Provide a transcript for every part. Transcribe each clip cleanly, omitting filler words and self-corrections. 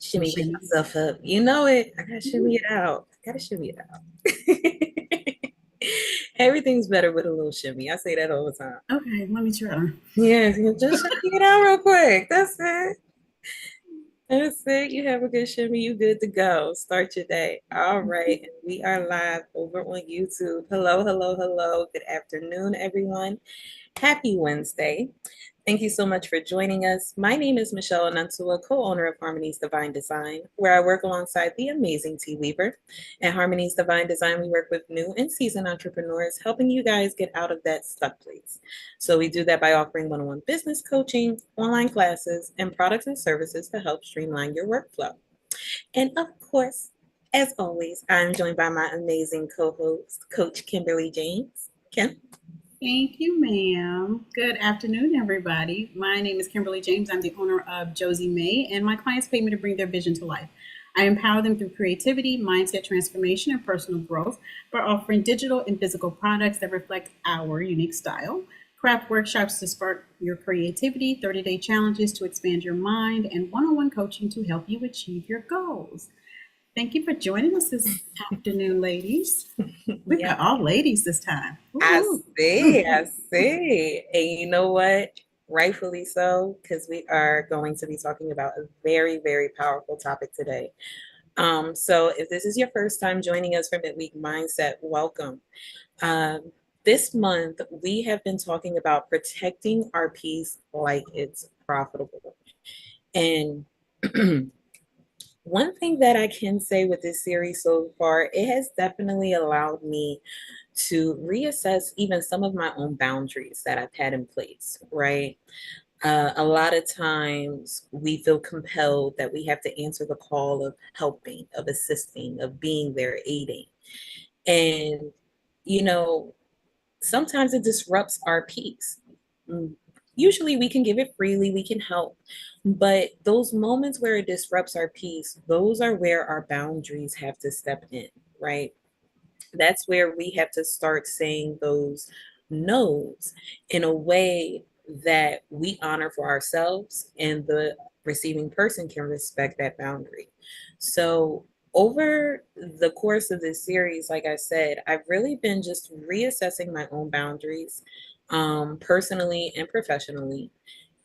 Shimmy, wake myself up. You know it. I gotta shimmy it out. I gotta shimmy it out. Everything's better with a little shimmy. I say that all the time. Okay, let me try. Yes, you just shimmy it out real quick. That's it. That's it. You have a good shimmy. You good to go. Start your day. All right. And we are live over on YouTube. Hello, hello, hello. Good afternoon, everyone. Happy Wednesday. Thank you so much for joining us. My name is Michelle Anantua, co-owner of Harmony's Divine Design, where I work alongside the amazing T Weaver. At Harmony's Divine Design, we work with new and seasoned entrepreneurs, helping you guys get out of that stuck place. So we do that by offering one-on-one business coaching, online classes, and products and services to help streamline your workflow. And of course, as always, I'm joined by my amazing co-host, Coach Kimberly James. Kim? Thank you, ma'am. Good afternoon, everybody. My name is Kimberly James. I'm the owner of Josie May, and my clients pay me to bring their vision to life. I empower them through creativity, mindset transformation, and personal growth by offering digital and physical products that reflect our unique style, craft workshops to spark your creativity, 30-day challenges to expand your mind, and one-on-one coaching to help you achieve your goals. Thank you for joining us this afternoon, ladies. We've Yeah. got all ladies this time. I Ooh. see, I see. And you know what? Rightfully so, because we are going to be talking about a very, very powerful topic today. So if this is your first time joining us for Midweek Mindset, welcome. This month, we have been talking about protecting our peace like it's profitable. And one thing that I can say with this series so far, it has definitely allowed me to reassess even some of my own boundaries that I've had in place, right? A lot of times we feel compelled that we have to answer the call of helping, of assisting, of being there, aiding. And, you know, sometimes it disrupts our peace. Mm, Usually we can give it freely, we can help, but those moments where it disrupts our peace, those are where our boundaries have to step in, right? That's where we have to start saying those no's in a way that we honor for ourselves and the receiving person can respect that boundary. So, over the course of this series, like I said, I've really been just reassessing my own boundaries, personally and professionally,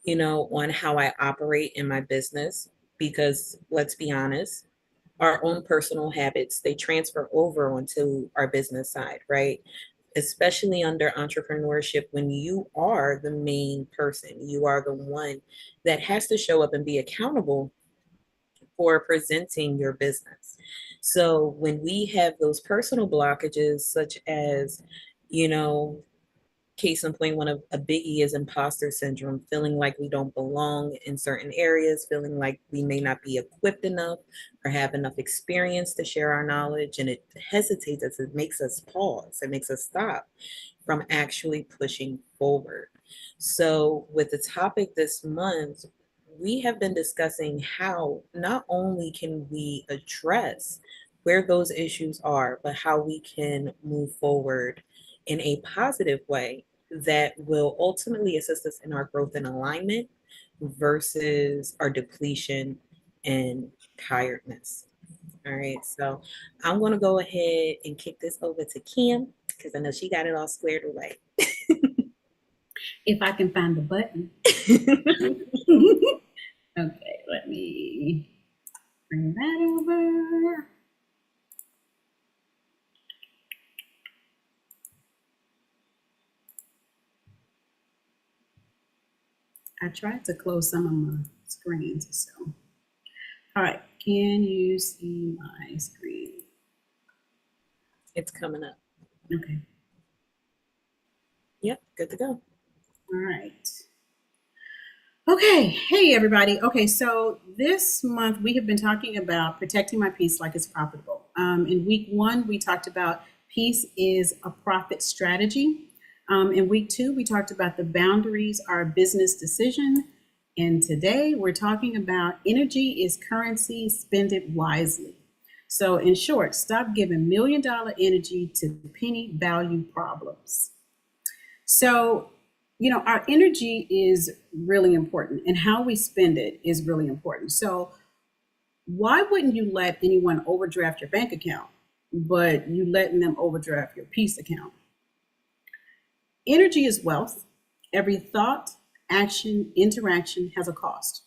on how I operate in my business. Because let's be honest, our own personal habits, they transfer over onto our business side, right? Especially under entrepreneurship, when you are the main person, you are the one that has to show up and be accountable for presenting your business. So when we have those personal blockages, such as, you know, case in point, one of a biggie is imposter syndrome, feeling like we don't belong in certain areas, feeling like we may not be equipped enough or have enough experience to share our knowledge. And it hesitates us, it makes us pause, it makes us stop from actually pushing forward. So, with the topic this month, we have been discussing how not only can we address where those issues are, but how we can move forward in a positive way that will ultimately assist us in our growth and alignment versus our depletion and tiredness. All right, so I'm going to go ahead and kick this over to Kim because I know she got it all squared away. If I can find the button. Okay, let me bring that over. I tried to close some of my screens, so. All right, can you see my screen? It's coming up. Okay, Yep, good to go. all right. Okay, hey everybody. Okay, so this month we have been talking about protecting my peace like it's profitable. In week one, we talked about peace is a profit strategy. In week two, we talked about the boundaries are a business decision. And today we're talking about energy is currency, spend it wisely. So, in short, stop giving $1 million energy to penny value problems. So, our energy is really important and how we spend it is really important. So, Why wouldn't you let anyone overdraft your bank account, but you letting them overdraft your peace account? Energy is wealth. Every thought, action, interaction has a cost.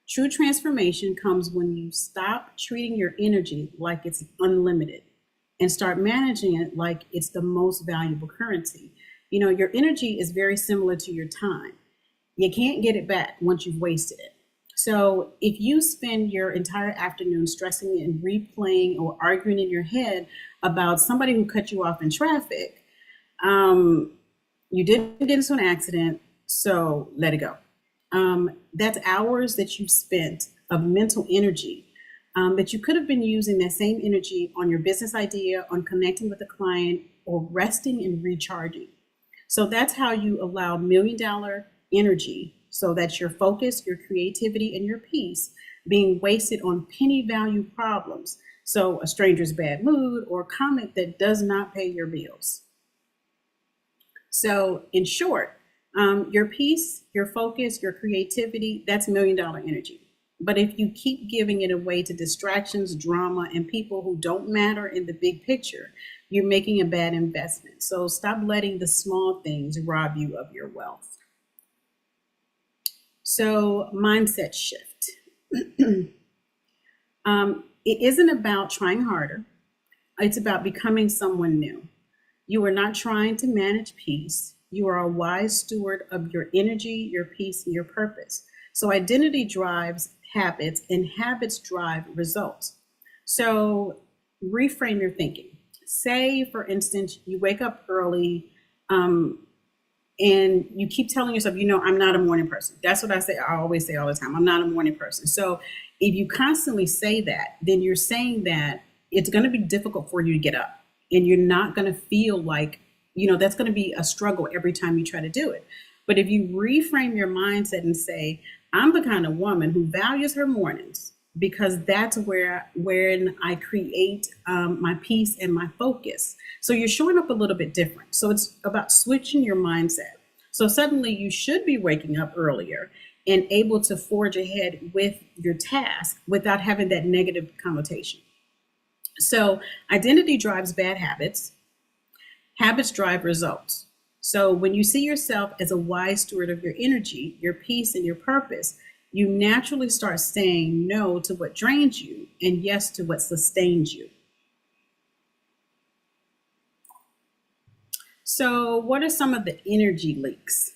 True transformation comes when you stop treating your energy like it's unlimited and start managing it like it's the most valuable currency. You know, your energy is very similar to your time. You can't get it back once you've wasted it. So if you spend your entire afternoon stressing and replaying or arguing in your head about somebody who cut you off in traffic, um, you didn't get into an accident, so let it go. That's hours that you've spent of mental energy that you could have been using that same energy on your business idea, on connecting with a client, or resting and recharging. So that's how you allow $1 million energy. So that's your focus, your creativity, and your peace being wasted on penny value problems. So a stranger's bad mood or comment that does not pay your bills. So, in short, your peace, your focus, your creativity, that's $1 million energy. But if you keep giving it away to distractions, drama, and people who don't matter in the big picture, you're making a bad investment. So stop letting the small things rob you of your wealth. So, mindset shift. It isn't about trying harder, it's about becoming someone new. You are not trying to manage peace. You are a wise steward of your energy, your peace, and your purpose. So, identity drives habits, and habits drive results. So, reframe your thinking. Say, for instance, you wake up early um, and you keep telling yourself, I'm not a morning person. That's what I say. I always say all the time, I'm not a morning person. So, if you constantly say that, then you're saying that it's going to be difficult for you to get up and you're not going to feel like, that's going to be a struggle every time you try to do it. But if you reframe your mindset and say, I'm the kind of woman who values her mornings because that's where when I create my peace and my focus. So you're showing up a little bit different. So it's about switching your mindset. So suddenly you should be waking up earlier and able to forge ahead with your task without having that negative connotation. So identity drives bad habits. Habits drive results. So when you see yourself as a wise steward of your energy, your peace, and your purpose, you naturally start saying no to what drains you and yes to what sustains you. So, what are some of the energy leaks?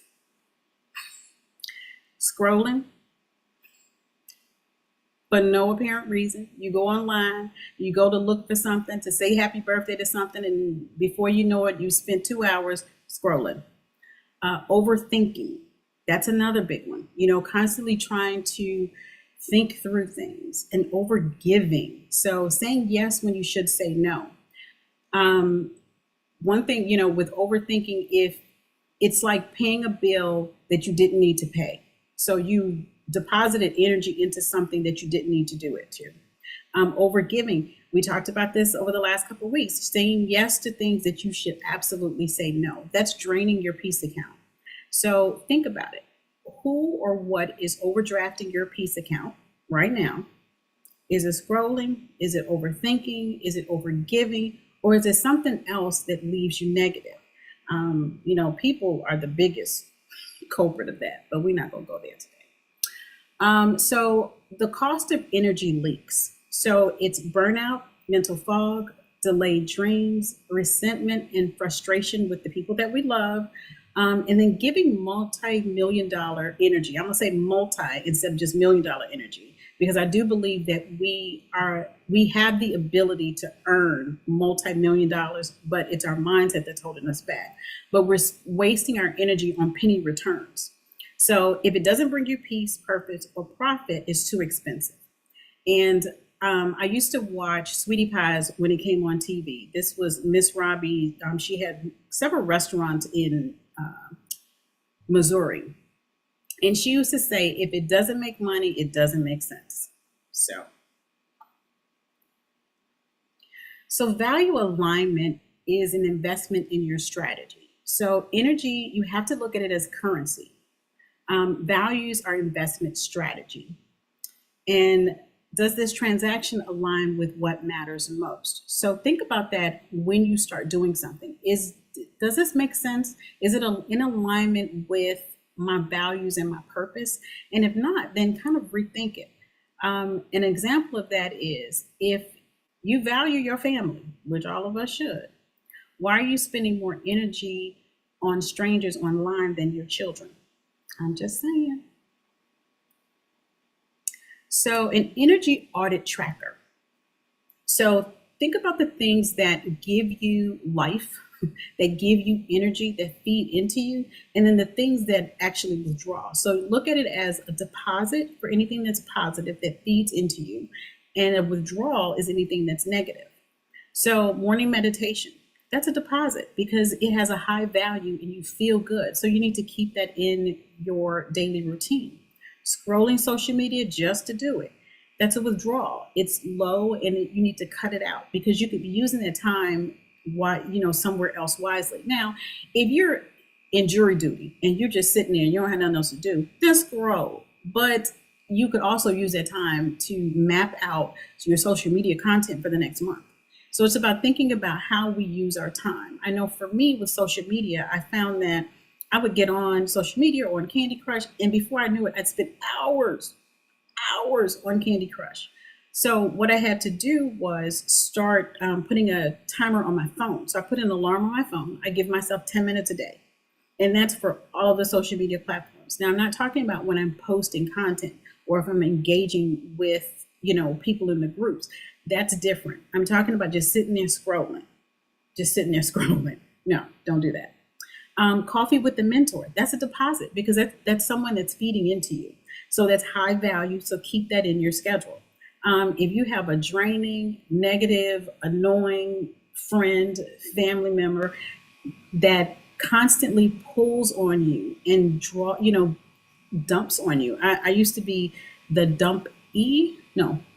Scrolling for no apparent reason. You go online, you go to look for something, to say happy birthday to something, and before you know it, you spend 2 hours scrolling. Overthinking. That's another big one. Constantly trying to think through things and overgiving. So saying yes when you should say no. Um, One thing, with overthinking, if it's like paying a bill that you didn't need to pay. So you deposited energy into something that you didn't need to do it to. Overgiving. We talked about this over the last couple of weeks, saying yes to things that you should absolutely say no. That's draining your peace account. So think about it. Who or what is overdrafting your peace account right now? Is it scrolling? Is it overthinking? Is it overgiving? Or is it something else that leaves you negative? People are the biggest culprit of that, but we're not going to go there today. So the cost of energy leaks. So it's burnout, mental fog, delayed dreams, resentment, and frustration with the people that we love. And then giving multi-million dollar energy. I'm gonna say multi instead of just $1 million energy, because I do believe that we have the ability to earn multi-million dollars, but it's our mindset that's holding us back. But we're wasting our energy on penny returns. So if it doesn't bring you peace, purpose, or profit, it's too expensive. And I used to watch Sweetie Pies when it came on TV. This was Miss Robbie. She had several restaurants in Missouri. And she used to say, if it doesn't make money, it doesn't make sense. So value alignment is an investment in your strategy. So energy, you have to look at it as currency. Values are investment strategy. And Does this transaction align with what matters most? So think about that when you start doing something. Does this make sense? Is it in alignment with my values and my purpose? And if not, then kind of rethink it. An example of that is if you value your family, which all of us should, why are you spending more energy on strangers online than your children? I'm just saying. So, an energy audit tracker. So, think about the things that give you life, that give you energy, that feed into you, and then the things that actually withdraw. So, look at it as a deposit for anything that's positive that feeds into you, and a withdrawal is anything that's negative. So, morning meditation, that's a deposit because it has a high value and you feel good. So, you need to keep that in your daily routine. Scrolling social media just to do it, that's a withdrawal. It's low and you need to cut it out because you could be using that time somewhere else wisely. Now, if you're in jury duty and you're just sitting there and you don't have nothing else to do, then scroll. But you could also use that time to map out your social media content for the next month. So it's about thinking about how we use our time. I know for me with social media, I found that I would get on social media or on Candy Crush, and before I knew it, I'd spend hours on Candy Crush. So what I had to do was start putting a timer on my phone. So I put an alarm on my phone. I give myself 10 minutes a day, and that's for all of the social media platforms. Now I'm not talking about when I'm posting content or if I'm engaging with people in the groups. That's different. I'm talking about just sitting there scrolling, No, don't do that. Coffee with the mentor, that's a deposit because that's someone that's feeding into you. So that's high value. So keep that in your schedule. If you have a draining, negative, annoying friend, family member that constantly pulls on you and dumps on you. I used to be the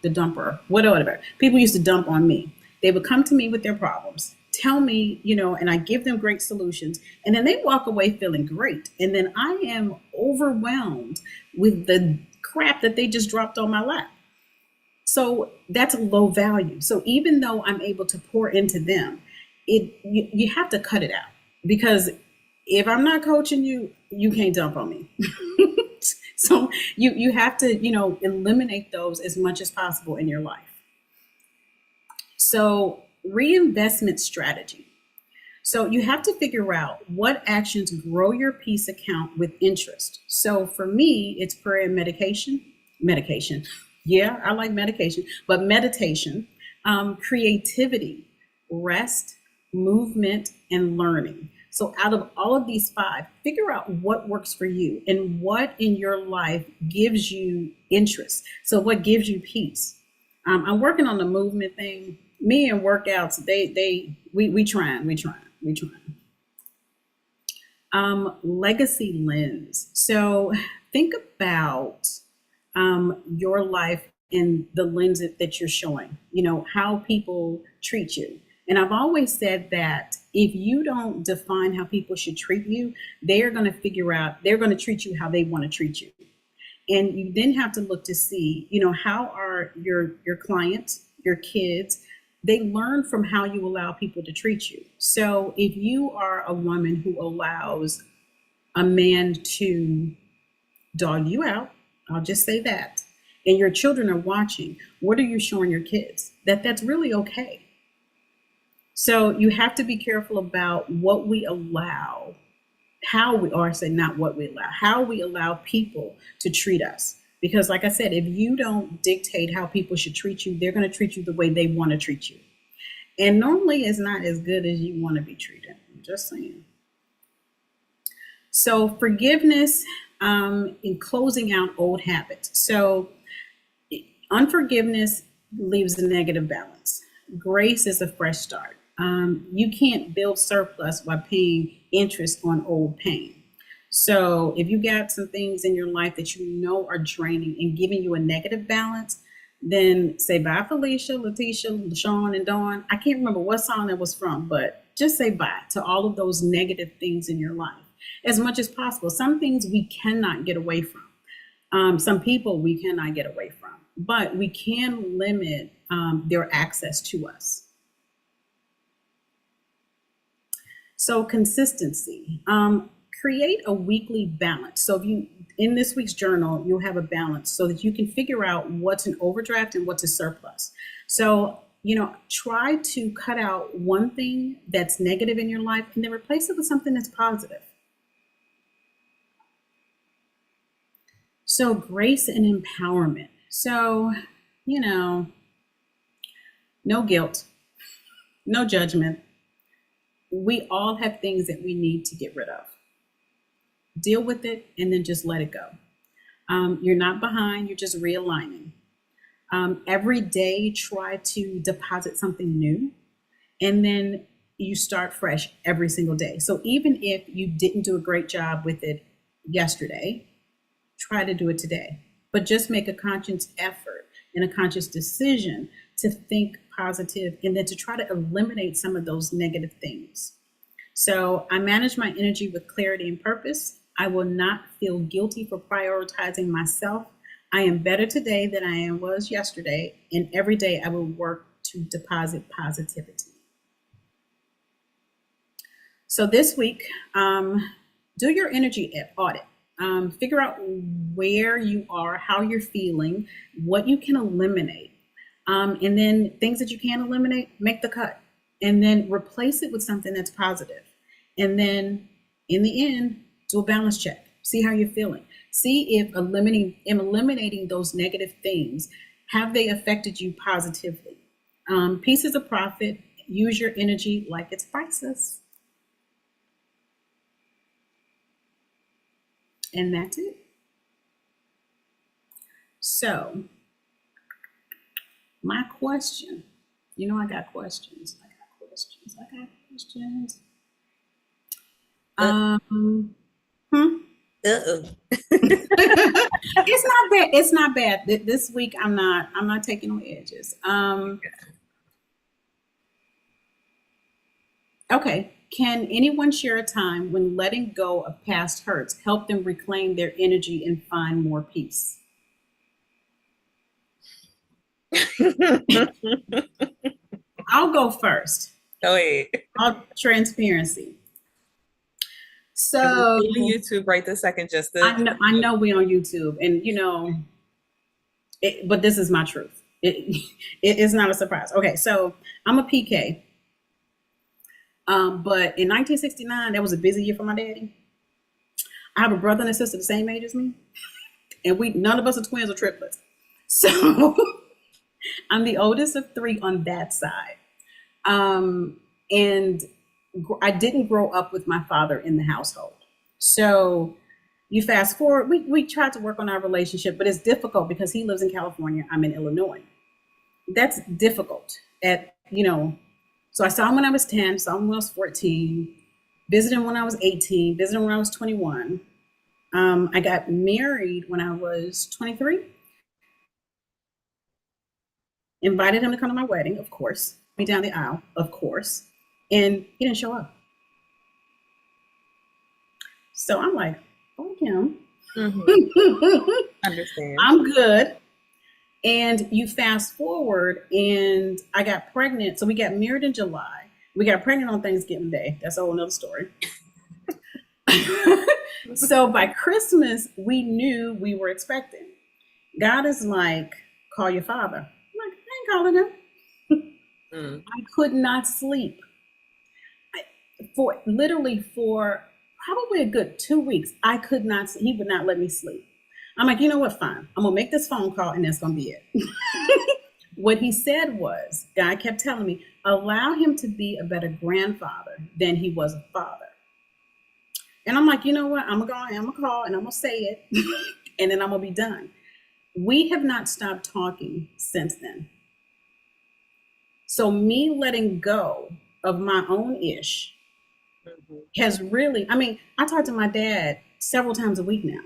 the dumper, whatever. People used to dump on me. They would come to me with their problems, tell me, and I give them great solutions. And then they walk away feeling great. And then I am overwhelmed with the crap that they just dropped on my lap. So that's a low value. So even though I'm able to pour into them, you have to cut it out because if I'm not coaching you, you can't dump on me. So you have to, eliminate those as much as possible in your life. So reinvestment strategy. So you have to figure out what actions grow your peace account with interest. So for me, it's prayer and medication. Yeah, I like medication, but meditation, creativity, rest, movement, and learning. So out of all of these five, figure out what works for you and what in your life gives you interest. So what gives you peace? I'm working on the movement thing. Me and workouts, we trying. Legacy lens. So think about your life in the lens that you're showing, how people treat you. And I've always said that if you don't define how people should treat you, they're going to treat you how they want to treat you. And you then have to look to see, how are your clients, your kids, they learn from how you allow people to treat you. So if you are a woman who allows a man to dog you out, I'll just say that, and your children are watching, what are you showing your kids? That's really okay. So you have to be careful about what we allow, how we allow people to treat us. Because like I said, if you don't dictate how people should treat you, they're going to treat you the way they want to treat you. And normally it's not as good as you want to be treated. I'm just saying. So forgiveness in closing out old habits. So unforgiveness leaves a negative balance. Grace is a fresh start. You can't build surplus by paying interest on old pain. So if you got some things in your life that are draining and giving you a negative balance, then say bye, Felicia, Letitia, LaShawn, and Dawn. I can't remember what song that was from, but just say bye to all of those negative things in your life as much as possible. Some things we cannot get away from. Some people we cannot get away from. but we can limit their access to us. So consistency. Create a weekly balance. So if you in this week's journal, you'll have a balance so that you can figure out what's an overdraft and what's a surplus. So, try to cut out one thing that's negative in your life and then replace it with something that's positive. So grace and empowerment. So, you know, no guilt, no judgment. We all have things that we need to get rid of. Deal with it and then just let it go. You're not behind, you're just realigning. Every day, try to deposit something new, and then you start fresh every single day. So even if you didn't do a great job with it yesterday, try to do it today. But just make a conscious effort and a conscious decision to think positive and then to try to eliminate some of those negative things. So I manage my energy with clarity and purpose. I will not feel guilty for prioritizing myself. I am better today than I was yesterday, and every day I will work to deposit positivity. So this week, do your energy audit. Figure out where you are, how you're feeling, what you can eliminate. And then things that you can eliminate, make the cut. And then replace it with something that's positive. And then in the end, do a balance check. See how you're feeling. See if eliminating those negative things, have they affected you positively? Pieces of profit, use your energy like it's priceless. And that's it. So, my question, I got questions. I got questions. I got questions. Uh, Hmm? uh-oh. It's not bad. It's not bad. This week I'm not taking no edges. Okay. Can anyone share a time when letting go of past hurts helped them reclaim their energy and find more peace? I'll go first. Go ahead. All transparency. And we're So feeling YouTube right this second, just to. I know we on YouTube, and but this is my truth. It is not a surprise. Okay, so I'm a PK. But in 1969, that was a busy year for my daddy. I have a brother and a sister the same age as me, and we none of us are twins or triplets. So I'm the oldest of three on that side. And I didn't grow up with my father in the household. So you fast forward, we tried to work on our relationship, but it's difficult because he lives in California, I'm in Illinois. That's difficult so I saw him when I was 10, saw him when I was 14, visited him when I was 18, visited him when I was 21. I got married when I was 23, invited him to come to my wedding, of course, me down the aisle, of course, and he didn't show up. So I'm like, fuck him. Mm-hmm. Understand. I'm good. And you fast forward, and I got pregnant. So we got married in July. We got pregnant on Thanksgiving Day. That's a whole nother story. So by Christmas, we knew we were expecting. God is like, call your father. I'm like, I ain't calling him. I could not sleep. For probably a good 2 weeks, I could not, he would not let me sleep. I'm like, you know what, fine. I'm going to make this phone call and that's going to be it. What he said was, God kept telling me, allow him to be a better grandfather than he was a father. And I'm like, you know what? I'm going to call and I'm going to say it and then I'm going to be done. We have not stopped talking since then. So me letting go of my own ish has really, I talk to my dad several times a week now.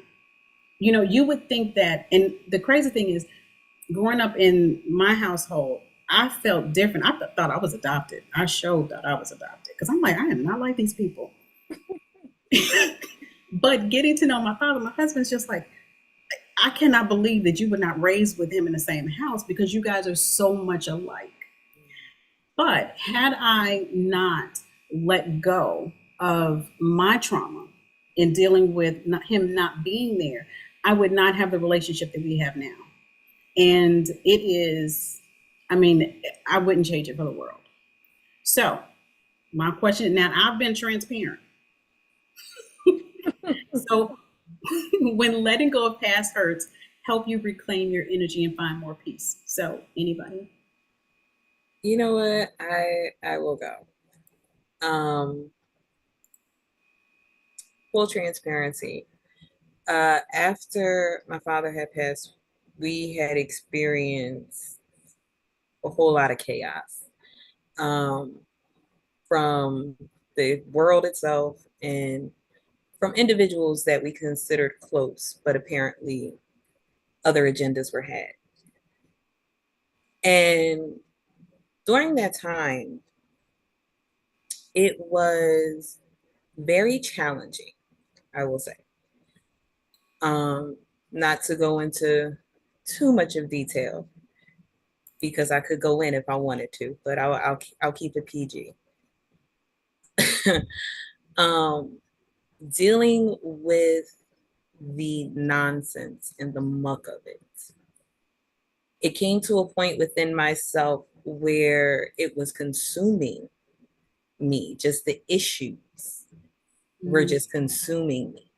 You would think that, and the crazy thing is, growing up in my household, I felt different. I thought I was adopted. I showed that I was adopted because I'm like, I am not like these people. But getting to know my father, my husband's just like, I cannot believe that you were not raised with him in the same house because you guys are so much alike. But had I not let go of my trauma in dealing with him not being there, I would not have the relationship that we have now. And it is, I mean, I wouldn't change it for the world. So, my question now, I've been transparent. So, when letting go of past hurts help you reclaim your energy and find more peace. So, anybody? You know what? I will go. Um, Full transparency. After my father had passed, we had experienced a whole lot of chaos. Um, from the world itself and from individuals that we considered close, but apparently other agendas were had. And during that time, it was very challenging, I will say. Um, Not to go into too much of detail because I could go in if I wanted to, but I'll keep it PG. um, Dealing with the nonsense and the muck of it. It came to a point within myself where it was consuming me, just the issues were Mm-hmm. just consuming me.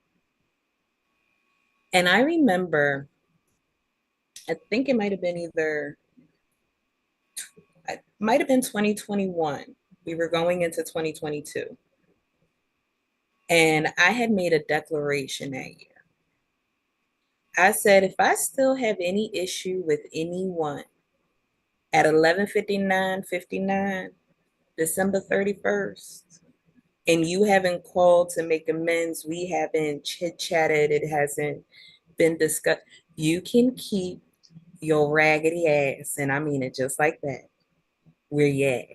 And I remember, I think it might have been it might have been 2021. We were going into 2022. And I had made a declaration that year. I said, if I still have any issue with anyone at 11:59:59, December 31st, and you haven't called to make amends, we haven't chit chatted, it hasn't been discussed, you can keep your raggedy ass, and I mean it just like that, where you at.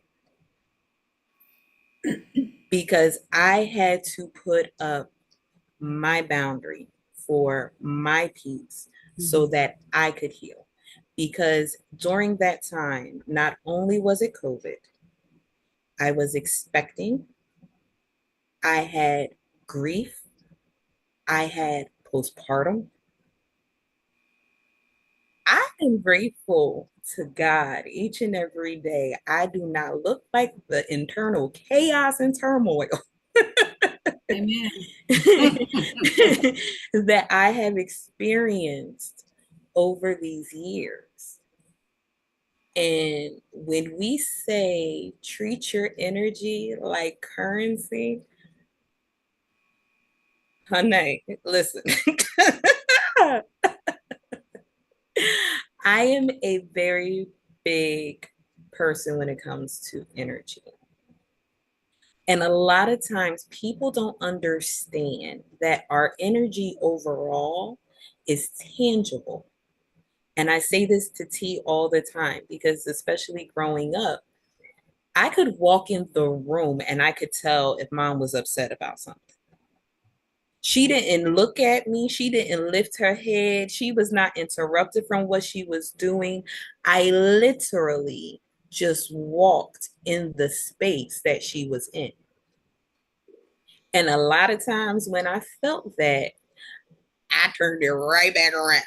Because I had to put up my boundary for my peace so Mm-hmm. that I could heal. Because during that time, not only was it COVID, I was expecting, I had grief, I had postpartum. I am grateful to God each and every day. I do not look like the internal chaos and turmoil Amen. that I have experienced over these years. And when we say treat your energy like currency, honey, listen, I am a very big person when it comes to energy. And a lot of times people don't understand that our energy overall is tangible. And I say this to T all the time because, especially growing up, I could walk in the room and I could tell if mom was upset about something. She didn't look at me. She didn't lift her head. She was not interrupted from what she was doing. I literally just walked in the space that she was in. And a lot of times when I felt that, I turned it right back around.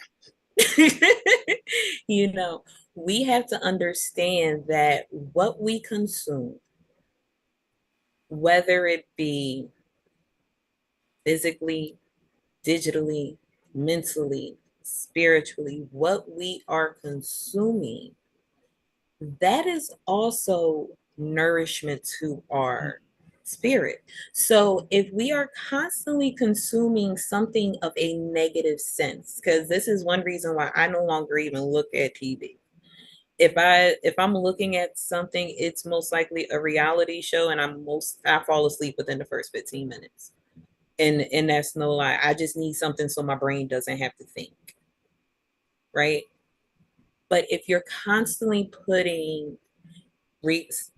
you know, we have to understand that what we consume, whether it be physically, digitally, mentally, spiritually, what we are consuming, that is also nourishment to our spirit. So if we are constantly consuming something of a negative sense, because this is one reason why I no longer even look at TV. If I'm looking at something, it's most likely a reality show, and I fall asleep within the first 15 minutes. And that's no lie. I just need something so my brain doesn't have to think, right? But if you're constantly putting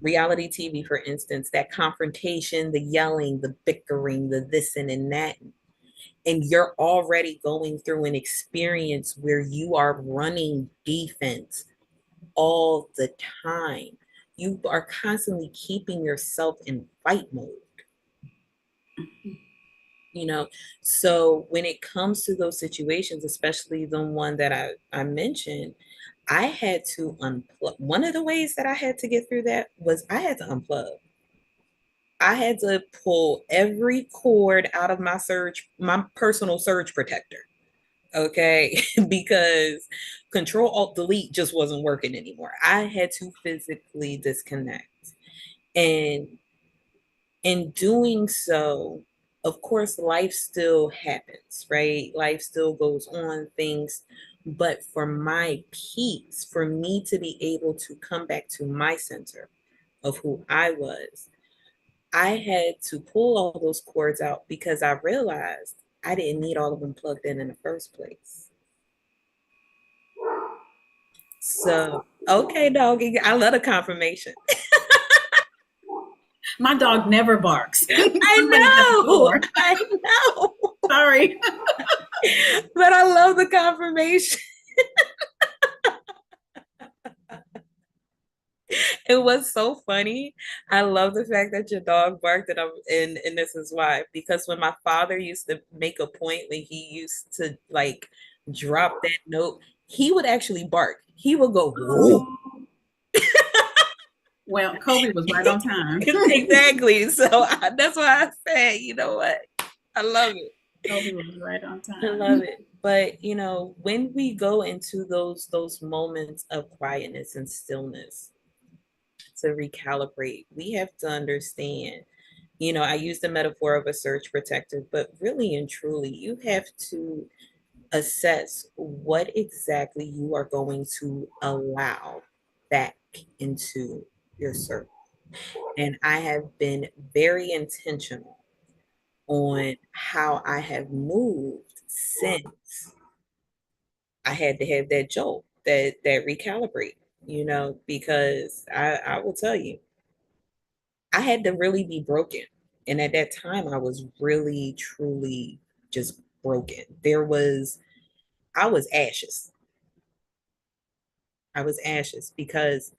reality TV, for instance, that confrontation, the yelling, the bickering, the this and that, and you're already going through an experience where you are running defense all the time. You are constantly keeping yourself in fight mode, you know. So when it comes to those situations, especially the one that I mentioned, I had to unplug. One of the ways that I had to get through that was I had to unplug. I had to pull every cord out of my personal surge protector. Okay. Because Control Alt Delete just wasn't working anymore. I had to physically disconnect. And in doing so, of course, life still happens, right? Life still goes on, things. But for my peace, for me to be able to come back to my center of who I was, I had to pull all those cords out because I realized I didn't need all of them plugged in the first place. So, okay, doggy, I love the confirmation. My dog never barks. Somebody's at the I know, door. I know, Sorry. but I love the confirmation. It was so funny. I love the fact that your dog barked, and this is why. Because when my father used to make a point when he used to like drop that note, he would actually bark. He would go, whoa. Well, Kobe was right on time. Exactly. So that's why I said, you know what? I love it. Kobe was right on I love time. it. But you know, when we go into those moments of quietness and stillness to recalibrate, we have to understand, you know, I use the metaphor of a surge protector, but really and truly, you have to assess what exactly you are going to allow back into your circle. And I have been very intentional on how I have moved since I had to have that jolt, that recalibrate, you know, because I will tell you, I had to really be broken. And at that time I was really truly just broken. I was ashes. I was ashes because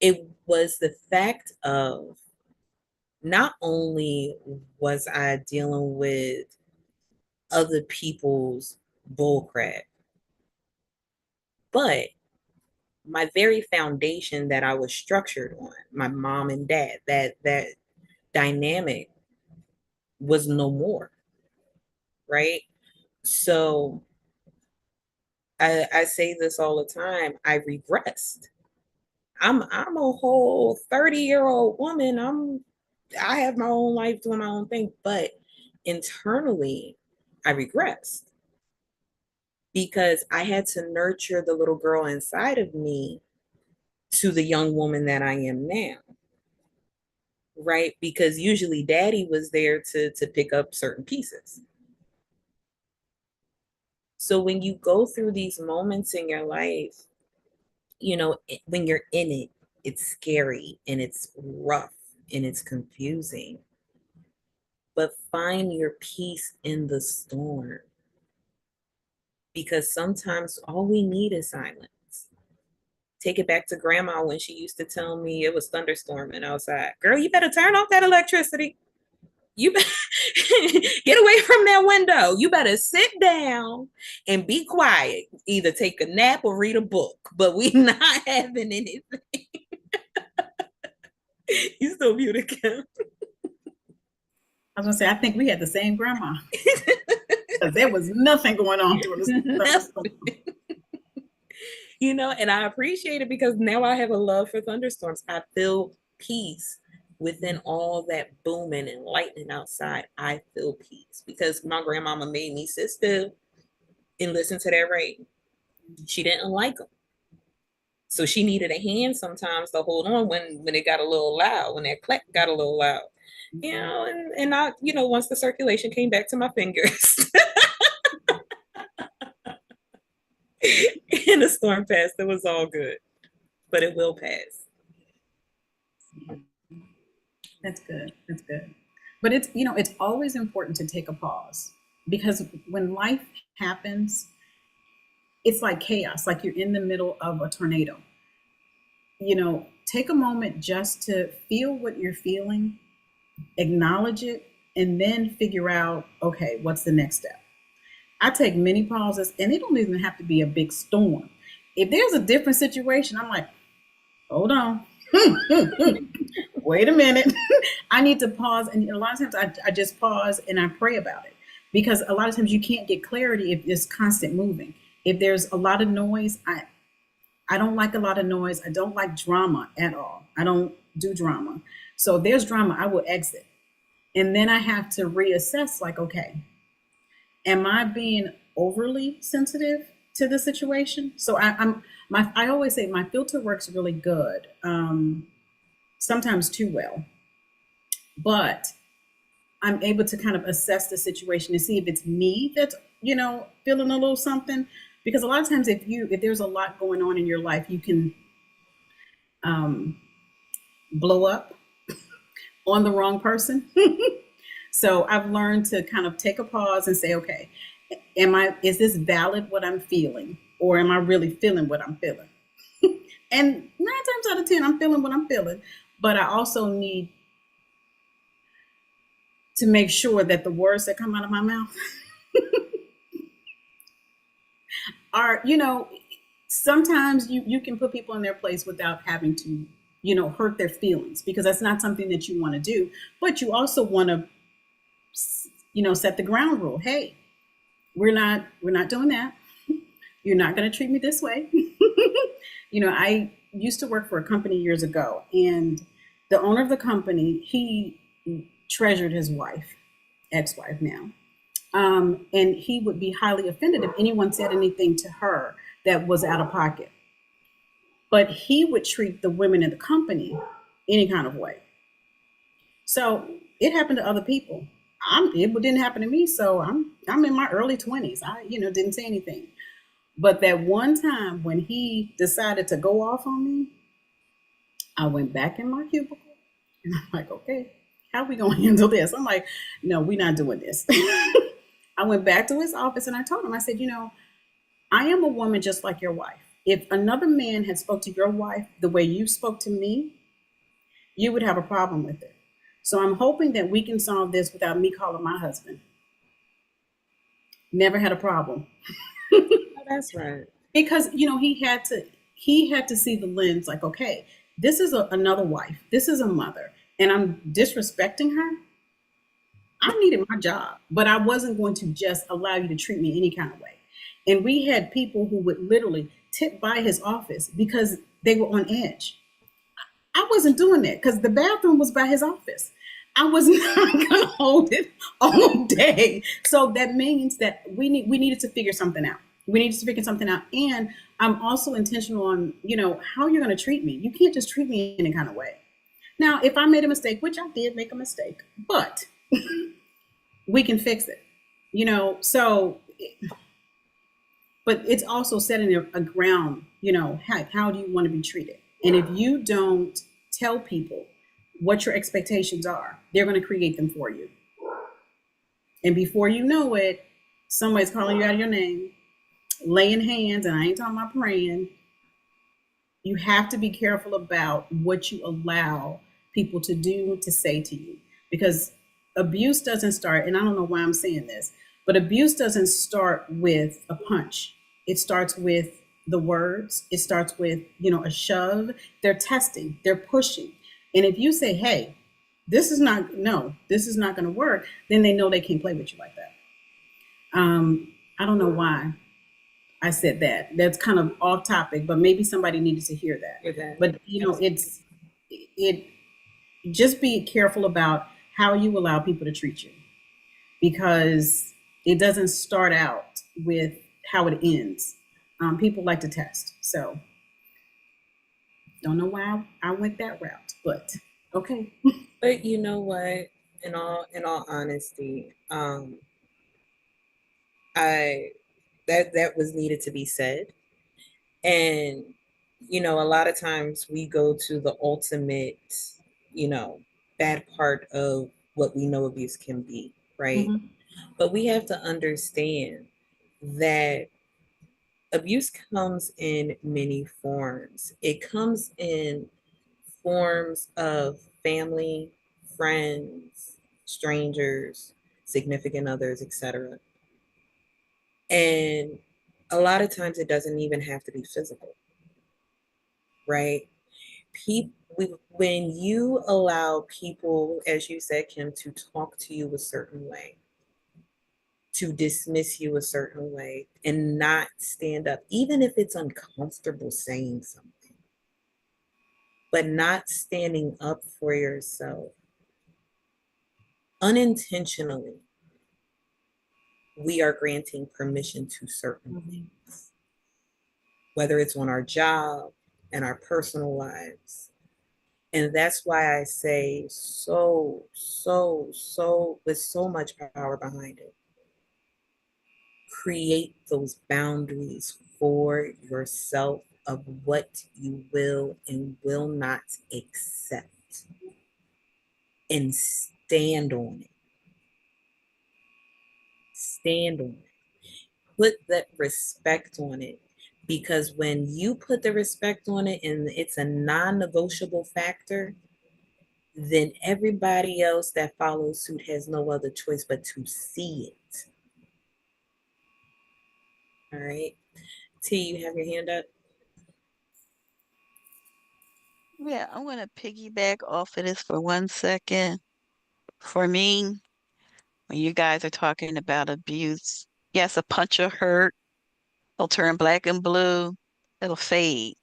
it was the fact of not only was I dealing with other people's bullcrap, but my very foundation that I was structured on, my mom and dad, that dynamic was no more, right? So I say this all the time. I regressed. I'm a whole 30-year-old woman. I have my own life doing my own thing, but internally I regressed because I had to nurture the little girl inside of me to the young woman that I am now. Right? Because usually daddy was there to pick up certain pieces. So when you go through these moments in your life, you know, when you're in it, it's scary and it's rough and it's confusing. But find your peace in the storm because sometimes all we need is silence. Take it back to grandma when she used to tell me it was thunderstorming outside. Girl, you better turn off that electricity. You better get away from that window. You better sit down and be quiet. Either take a nap or read a book. But we not having anything. You still muted, Kim. I was gonna say, I think we had the same grandma because there was nothing going on during this thunderstorm. You know, and I appreciate it because now I have a love for thunderstorms. I feel peace within all that booming and lightning outside. I feel peace because my grandmama made me sit still and listen to that rain. She didn't like them. So she needed a hand sometimes to hold on when it got a little loud, when that clap got a little loud. You know, and I, you know, once the circulation came back to my fingers and the storm passed, it was all good. But it will pass. That's good. That's good. But it's, it's always important to take a pause, because when life happens, it's like chaos, like you're in the middle of a tornado. Take a moment just to feel what you're feeling, acknowledge it, and then figure out, okay, what's the next step? I take many pauses, and it don't even have to be a big storm. If there's a different situation, I'm like, hold on. Wait a minute. I need to pause. And a lot of times I just pause and I pray about it, because a lot of times you can't get clarity if it's constant moving. If there's a lot of noise, I don't like a lot of noise. I don't like drama at all. I don't do drama. So if there's drama, I will exit. And then I have to reassess, like, okay, am I being overly sensitive to the situation? So I always say my filter works really good. Sometimes too well, but I'm able to kind of assess the situation and see if it's me that's, feeling a little something. Because a lot of times, if there's a lot going on in your life, you can um, blow up on the wrong person. So I've learned to kind of take a pause and say, okay, is this valid what I'm feeling? Or am I really feeling what I'm feeling? And 9 times out of 10, I'm feeling what I'm feeling. But I also need to make sure that the words that come out of my mouth are, sometimes you can put people in their place without having to, hurt their feelings, because that's not something that you want to do. But you also want to, set the ground rule. Hey, we're not doing that. You're not going to treat me this way. I used to work for a company years ago, and the owner of the company, he treasured his wife, ex-wife now. And he would be highly offended if anyone said anything to her that was out of pocket. But he would treat the women in the company any kind of way. So it happened to other people. It didn't happen to me. So I'm in my early 20s. I didn't say anything. But that one time when he decided to go off on me, I went back in my cubicle and I'm like, okay, how are we going to handle this? I'm like, no, we're not doing this. I went back to his office and I told him, I said, I am a woman just like your wife. If another man had spoke to your wife the way you spoke to me, you would have a problem with it. So I'm hoping that we can solve this without me calling my husband. Never had a problem. Oh, that's right. Because he had to see the lens, like, okay, this is another wife, this is a mother, and I'm disrespecting her. I needed my job, but I wasn't going to just allow you to treat me any kind of way. And we had people who would literally tip by his office because they were on edge. I wasn't doing that because the bathroom was by his office. I was not going to hold it all day. So that means that we needed to figure something out. We needed to figure something out. And I'm also intentional on, how you're going to treat me. You can't just treat me in any kind of way. Now, if I made a mistake, which I did make a mistake, but we can fix it. So, but it's also setting a ground, how do you want to be treated? And if you don't tell people what your expectations are, they're going to create them for you. And before you know it, somebody's calling you out of your name, laying hands, and I ain't talking about praying. You have to be careful about what you allow people to do, to say to you, because abuse doesn't start, and I don't know why I'm saying this, but abuse doesn't start with a punch. It starts with the words. It starts with, a shove. They're testing, they're pushing. And if you say, hey, this is not going to work, then they know they can't play with you like that. I don't know why I said that. That's kind of off topic, but maybe somebody needed to hear that. Okay. But it just be careful about how you allow people to treat you, because it doesn't start out with how it ends. People like to test, so don't know why I went that route, but okay. But you know what? In all honesty, I that was needed to be said. And a lot of times we go to the ultimate, you know, bad part of what we know abuse can be, right? Hmm. But we have to understand that abuse comes in many forms. It comes in forms of family, friends, strangers, significant others, etc. And a lot of times it doesn't even have to be physical, right? People, when you allow people, as you said, Kim, to talk to you a certain way, to dismiss you a certain way, and not stand up, even if it's uncomfortable saying something, but not standing up for yourself unintentionally, we are granting permission to certain Hmm. things, whether it's on our job and our personal lives. And that's why I say with so much power behind it, create those boundaries for yourself of what you will and will not accept, and stand on it. Stand on it. Put that respect on it. Because when you put the respect on it and it's a non negotiable factor, then everybody else that follows suit has no other choice but to see it. All right. T, you have your hand up? Yeah, I'm going to piggyback off of this for 1 second. For me, when you guys are talking about abuse, yes, a punch will hurt. It'll turn black and blue. It'll fade.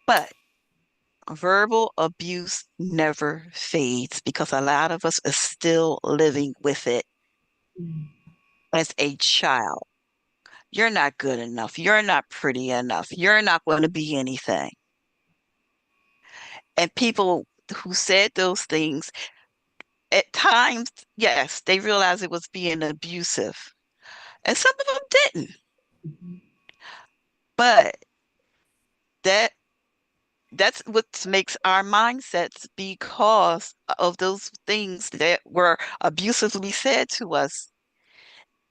But verbal abuse never fades because a lot of us are still living with it as a child. You're not good enough. You're not pretty enough. You're not going to be anything. And people who said those things, at times, yes, they realized it was being abusive. And some of them didn't. Hmm. But that that's what makes our mindsets because of those things that were abusively said to us.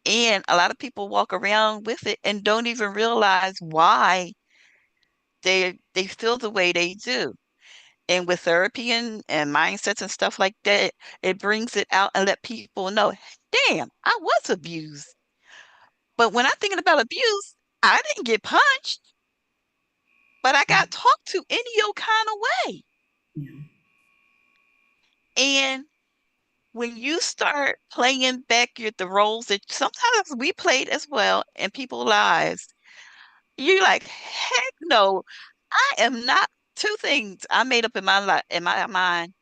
And a lot of people walk around with it and don't even realize why they feel the way they do. And with therapy and mindsets and stuff like that, it brings it out and let people know, damn, I was abused. But when I'm thinking about abuse, I didn't get punched, but I got talked to any old kind of way. Yeah. And when you start playing back the roles that sometimes we played as well in people's lives, you're like, heck no, I am not. Two things I made up in my life, in my mind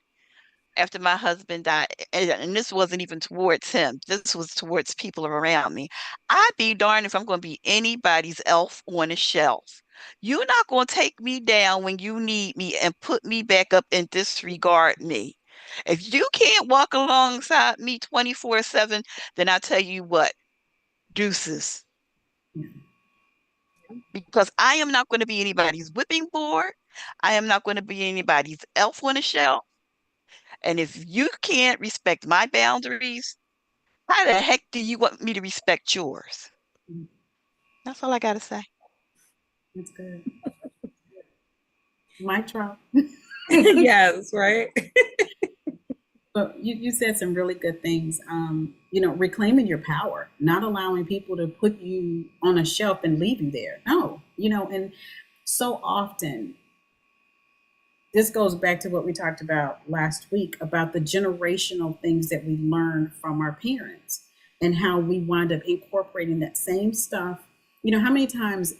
after my husband died, and this wasn't even towards him. This was towards people around me. I'd be darned if I'm going to be anybody's elf on a shelf. You're not going to take me down when you need me and put me back up and disregard me. If you can't walk alongside me 24/7, then I tell you what, deuces. Yeah. Because I am not going to be anybody's whipping board. I am not going to be anybody's elf on a shelf. And if you can't respect my boundaries, how the heck do you want me to respect yours? Mm. That's all I got to say. That's good. Mic drop. Yes, right. But you said some really good things. Reclaiming your power, not allowing people to put you on a shelf and leave you there. No, and so often this goes back to what we talked about last week about the generational things that we learn from our parents and how we wind up incorporating that same stuff. How many times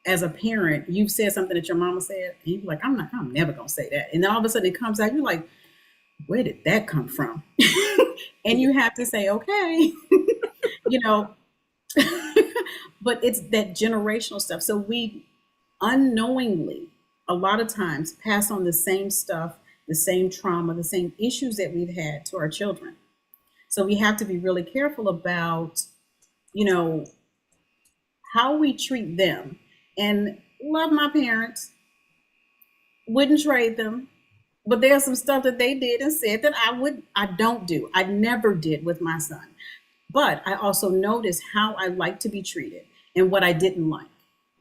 as a parent you've said something that your mama said and you're like, I'm never gonna say that. And then all of a sudden it comes out, you're like, where did that come from? And Yeah. you have to say, okay, you know, but it's that generational stuff. So we unknowingly, a lot of times, pass on the same stuff, the same trauma, the same issues that we've had to our children. So we have to be really careful about, you know, how we treat them. And love my parents, wouldn't trade them, But there's some stuff that they did and said that I don't do. I never did with my son. But I also noticed how I like to be treated and what I didn't like.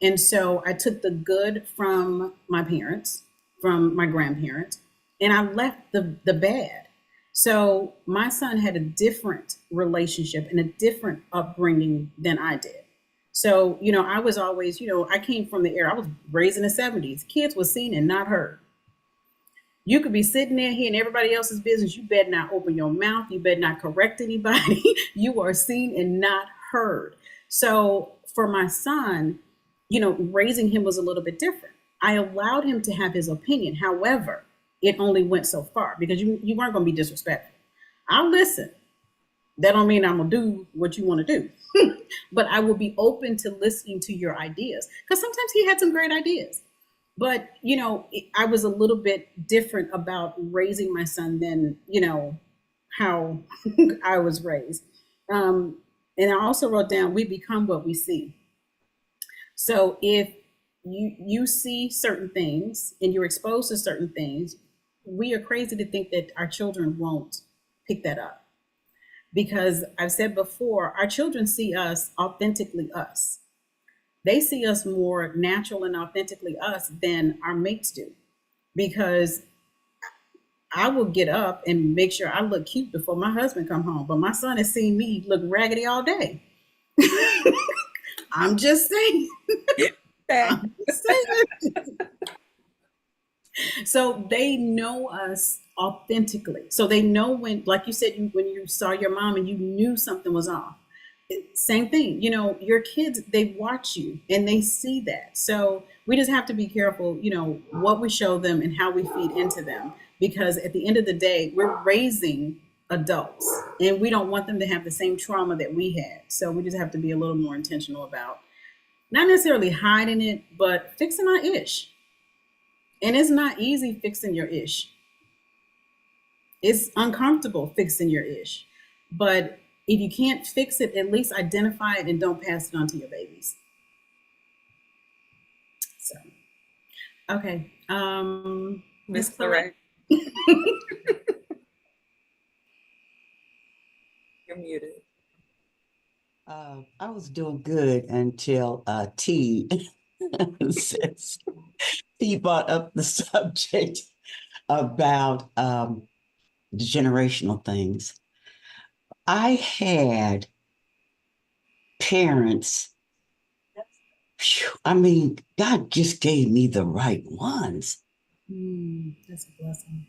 And so I took the good from my parents, from my grandparents, and I left the bad. So my son had a different relationship and a different upbringing than I did. So, I was always, I came from the era, I was raised in the 70s. Kids were seen and not heard. You could be sitting there hearing everybody else's business. You better not open your mouth. You better not correct anybody. You are seen and not heard. So for my son, raising him was a little bit different. I allowed him to have his opinion. However, it only went so far because you weren't going to be disrespectful. I'll listen. That don't mean I'm going to do what you want to do. But I will be open to listening to your ideas because sometimes he had some great ideas. But I was a little bit different about raising my son than how I was raised. And I also wrote down, we become what we see. So if you see certain things and you're exposed to certain things, we are crazy to think that our children won't pick that up. Because I've said before, our children see us authentically us. They see us more natural and authentically us than our mates do. Because I will get up and make sure I look cute before my husband come home, but my son has seen me look raggedy all day. I'm just saying. I'm just saying. So they know us authentically. So they know when, like you said, when you saw your mom and you knew something was off. Same thing, your kids, they watch you and they see that. So we just have to be careful, what we show them and how we feed into them. Because at the end of the day, we're raising adults and we don't want them to have the same trauma that we had. So we just have to be a little more intentional about not necessarily hiding it, but fixing our ish. And it's not easy fixing your ish. It's uncomfortable fixing your ish. But if you can't fix it, at least identify it and don't pass it on to your babies. So, okay. Miss Miss Claret. Correct, you're muted. I was doing good until T says T brought up the subject about the generational things. I had parents, I mean, God just gave me the right ones, That's a blessing.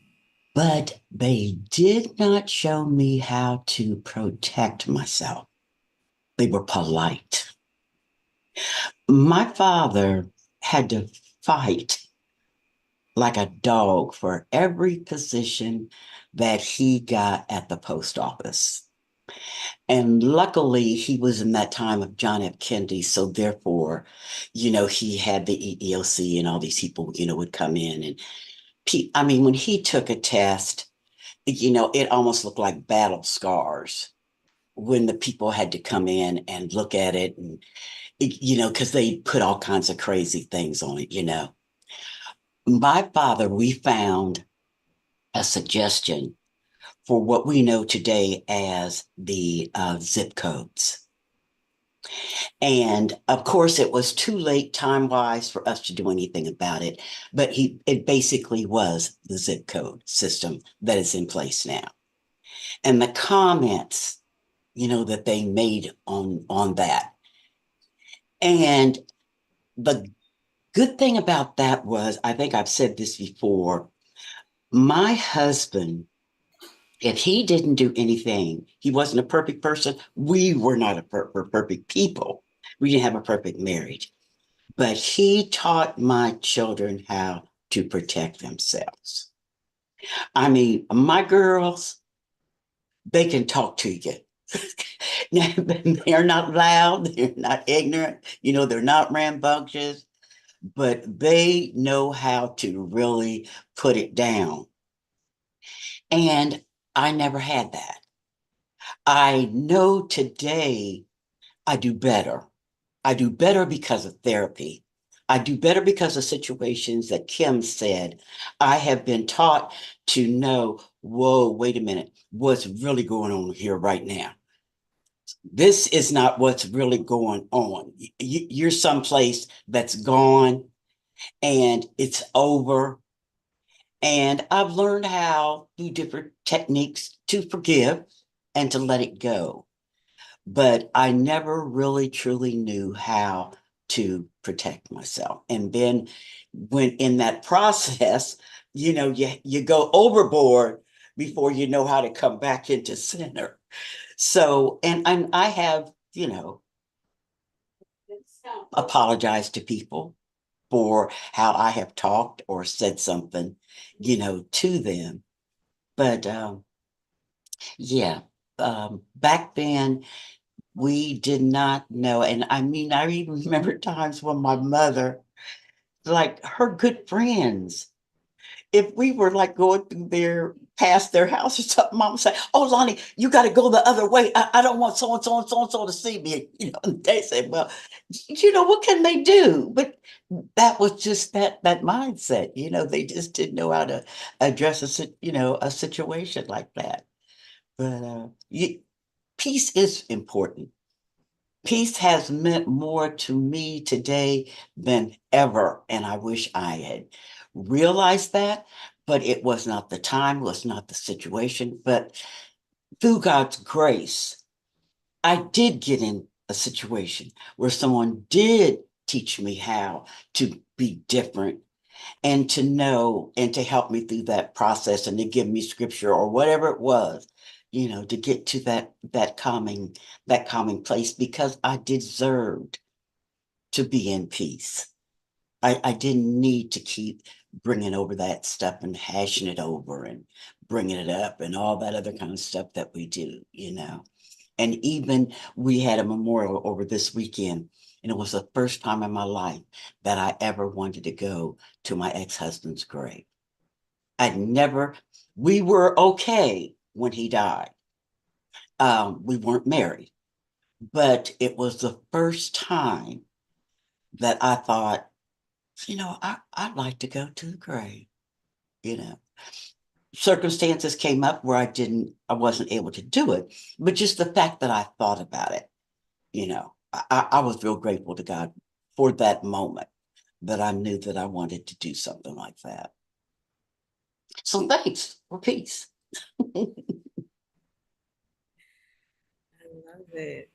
but they did not show me how to protect myself. They were polite. My father had to fight like a dog for every position that he got at the post office. And luckily, he was in that time of John F. Kennedy. So therefore, he had the EEOC and all these people, would come in. And I mean, when he took a test, it almost looked like battle scars when the people had to come in and look at it. And, because they put all kinds of crazy things on it. My father, we found a suggestion for what we know today as the zip codes. And of course, it was too late time-wise for us to do anything about it, but it basically was the zip code system that is in place now. And the comments, that they made on that. And the good thing about that was, I think I've said this before, my husband, if he didn't do anything, he wasn't a perfect person. We were not a perfect people. We didn't have a perfect marriage. But he taught my children how to protect themselves. I mean, my girls, they can talk to you. They're not loud, they're not ignorant, they're not rambunctious, but they know how to really put it down. And I never had that. I know today I do better. I do better because of therapy, I do better because of situations that Kim said. I have been taught to know, whoa, wait a minute, what's really going on here right now? This is not what's really going on. You're someplace that's gone and it's over. And I've learned how through different techniques to forgive and to let it go. But I never really truly knew how to protect myself. And then when in that process, you go overboard before you know how to come back into center. So, and I have, apologized to people for how I have talked or said something, to them. But yeah, back then we did not know. And I mean, I even remember times when my mother, like her good friends, if we were like going through past their house or something, mom would say, "Oh, Lonnie, you got to go the other way. I don't want so and so and so and so to see me." And they said, "Well, what can they do?" But that was just that mindset. They just didn't know how to address a situation like that. But peace is important. Peace has meant more to me today than ever, and I wish I had realized that, but it was not the time, was not the situation. But through God's grace, I did get in a situation where someone did teach me how to be different and to know and to help me through that process and to give me scripture or whatever it was, to get to that calming place because I deserved to be in peace. I didn't need to keep bringing over that stuff and hashing it over and bringing it up and all that other kind of stuff that we do. And even we had a memorial over this weekend, and it was the first time in my life that I ever wanted to go to my ex-husband's grave. We were okay when he died. We weren't married, but it was the first time that I thought, I'd like to go to the grave, you know. Circumstances came up where I wasn't able to do it, but just the fact that I thought about it, I was real grateful to God for that moment that I knew that I wanted to do something like that. So thanks for peace. I love it.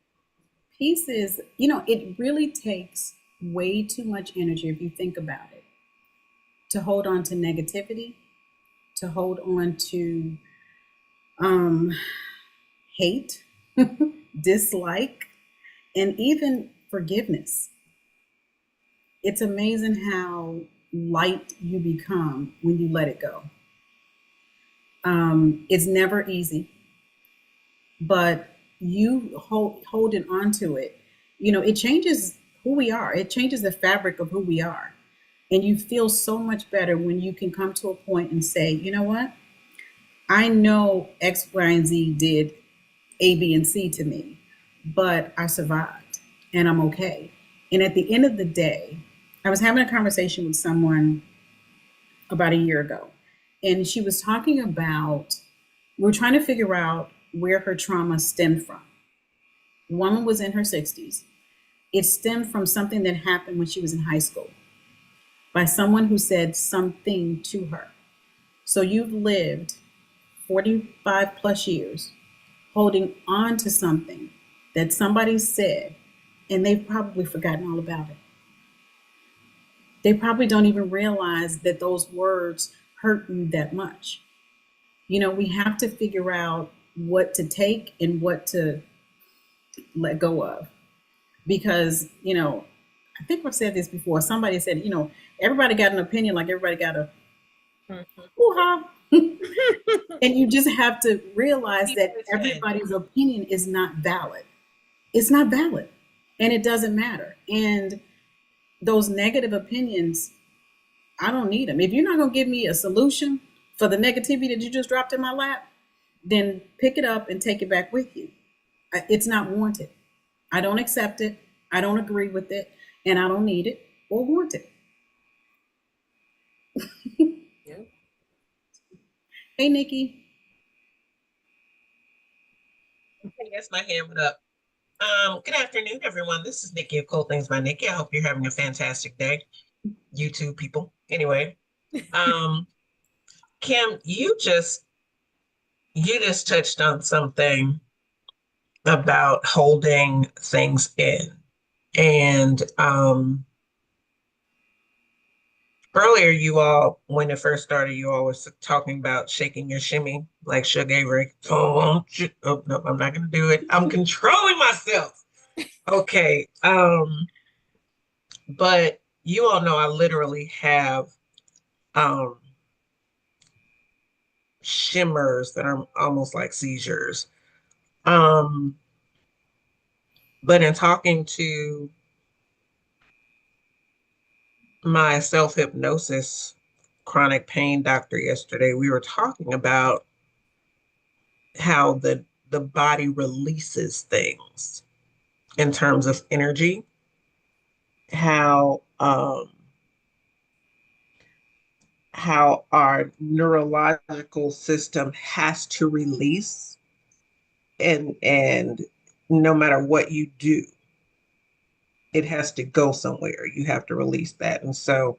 Peace is, it really takes way too much energy if you think about it to hold on to negativity, to hold on to um, hate, dislike, and even forgiveness. It's amazing how light you become when you let it go. It's never easy, but you holding on to it, it changes who we are. It changes the fabric of who we are. And you feel so much better when you can come to a point and say, you know what? I know X, Y, and Z did A, B, and C to me, but I survived and I'm okay. And at the end of the day, I was having a conversation with someone about a year ago, and she was talking about, we're trying to figure out where her trauma stemmed from. The woman was in her 60s. It stemmed from something that happened when she was in high school by someone who said something to her. So you've lived 45 plus years holding on to something that somebody said, and they've probably forgotten all about it. They probably don't even realize that those words hurt you that much. We have to figure out what to take and what to let go of. Because, I think I've said this before. Somebody said, everybody got an opinion like everybody got a hoo-ha. And you just have to realize that everybody's opinion is not valid. It's not valid. And it doesn't matter. And those negative opinions, I don't need them. If you're not going to give me a solution for the negativity that you just dropped in my lap, then pick it up and take it back with you. It's not warranted. I don't accept it. I don't agree with it. And I don't need it. or want it. Yep. Hey, Nikki. Okay, yes, my hand went up. Good afternoon, everyone. This is Nikki of Cool Things by Nikki. I hope you're having a fantastic day, YouTube people. Anyway, um, Kim, you just touched on something about holding things in. And earlier you all, when it first started, you all was talking about shaking your shimmy like Sugar Avery. Oh, oh no, I'm not gonna do it. I'm controlling myself. Okay. But you all know I literally have um shimmers that are almost like seizures. Um, but in talking to my self-hypnosis chronic pain doctor yesterday, we were talking about how the body releases things in terms of energy, how how our neurological system has to release and no matter what you do, it has to go somewhere. You have to release that. And so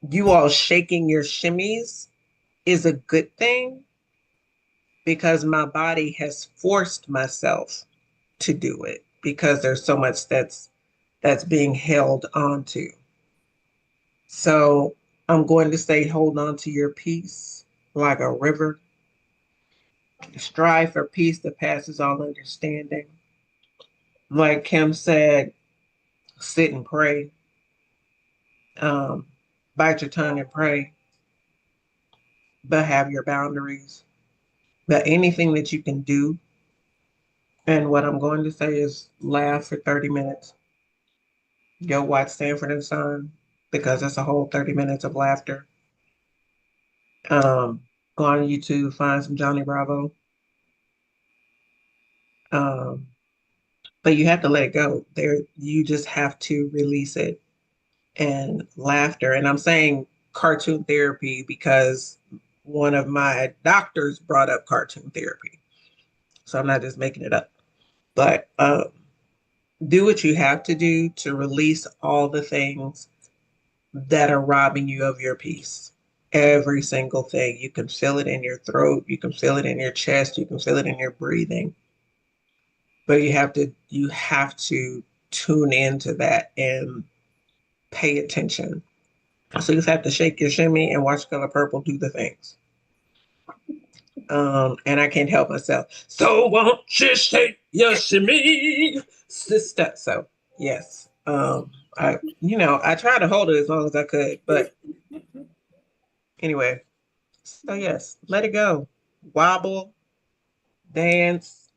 you all shaking your shimmies is a good thing because my body has forced myself to do it because there's so much that's being held onto. So I'm going to say hold on to your peace like a river. Strive for peace that passes all understanding. Like Kim said, sit and pray. Um, bite your tongue and pray, but have your boundaries. But anything that you can do, and what I'm going to say is laugh for 30 minutes. Go watch Sanford and Son because it's a whole 30 minutes of laughter. Um, go on YouTube, find some Johnny Bravo. Um, but you have to let it go. There, you just have to release it and laughter. And I'm saying cartoon therapy because one of my doctors brought up cartoon therapy. So I'm not just making it up. But do what you have to do to release all the things that are robbing you of your peace. Every single thing. You can feel it in your throat, you can feel it in your chest, you can feel it in your breathing. But you have to tune into that and pay attention. So you just have to shake your shimmy and watch Color Purple do the things. And I can't help myself. So won't you shake your shimmy, sister? So yes. I tried to hold it as long as I could, but anyway. So yes, let it go. Wobble, dance,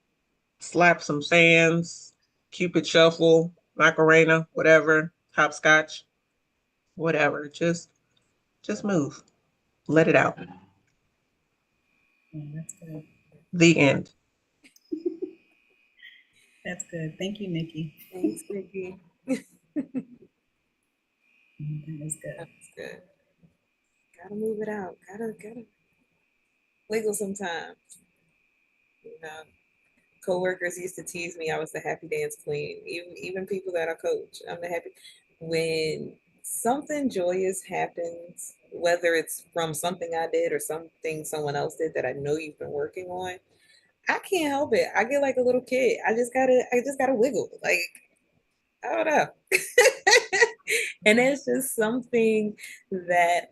slap some sands, Cupid shuffle, Macarena, whatever, hopscotch, whatever. Just move. Let it out. Yeah, that's good. The end. That's good. Thank you, Nikki. Thanks, Vicky. That is good. That's good. Gotta move it out. Gotta wiggle sometimes. You know, coworkers used to tease me I was the happy dance queen. Even people that I coach, I'm the happy. When something joyous happens, whether it's from something I did or something someone else did that I know you've been working on, I can't help it. I get like a little kid. I just gotta wiggle. Like, I don't know. And it's just something that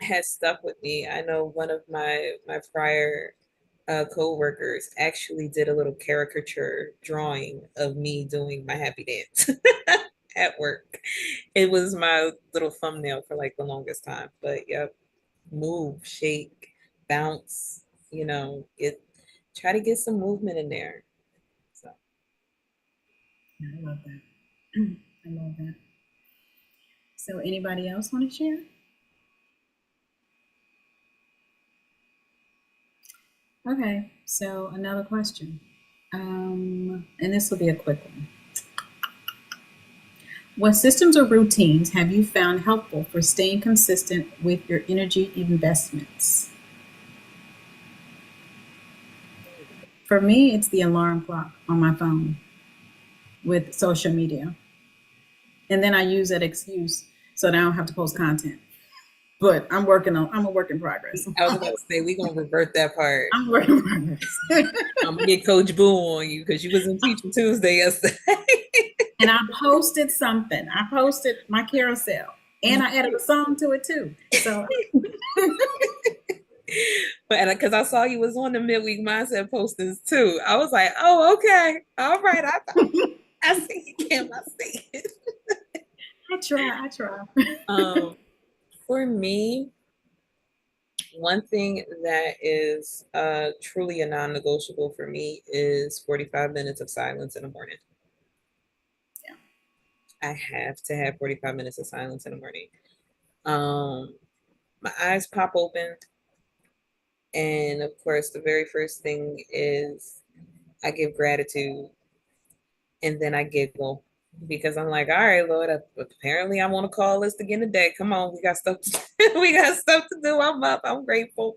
has stuck with me. I know one of my prior co-workers actually did a little caricature drawing of me doing my happy dance at work. It was my little thumbnail for like the longest time. But yep, move, shake, bounce, get try to get some movement in there. So Yeah, I love that. I love that. So, anybody else want to share? Okay, so another question. And this will be a quick one. What systems or routines have you found helpful for staying consistent with your energy investments? For me, it's the alarm clock on my phone with social media. And then I use that excuse so that I don't have to post content. But I'm a work in progress. I was about to say we're gonna revert that part. I'm a work in progress. I'm gonna get Coach Boo on you because you was in Teacher Tuesday yesterday. And I posted something. I posted my carousel. And I added a song to it too. So But because I saw you was on the midweek mindset postings too, I was like, oh, okay, all right. I see you, Kim. I see it. I try. For me, one thing that is truly a non-negotiable for me is 45 minutes of silence in the morning. Yeah. I have to have 45 minutes of silence in the morning. My eyes pop open, and of course, the very first thing is I give gratitude, and then I giggle because I'm like, all right, Lord, apparently I'm on a call list again today. Come on, we got stuff to we got stuff to do. I'm up. I'm grateful.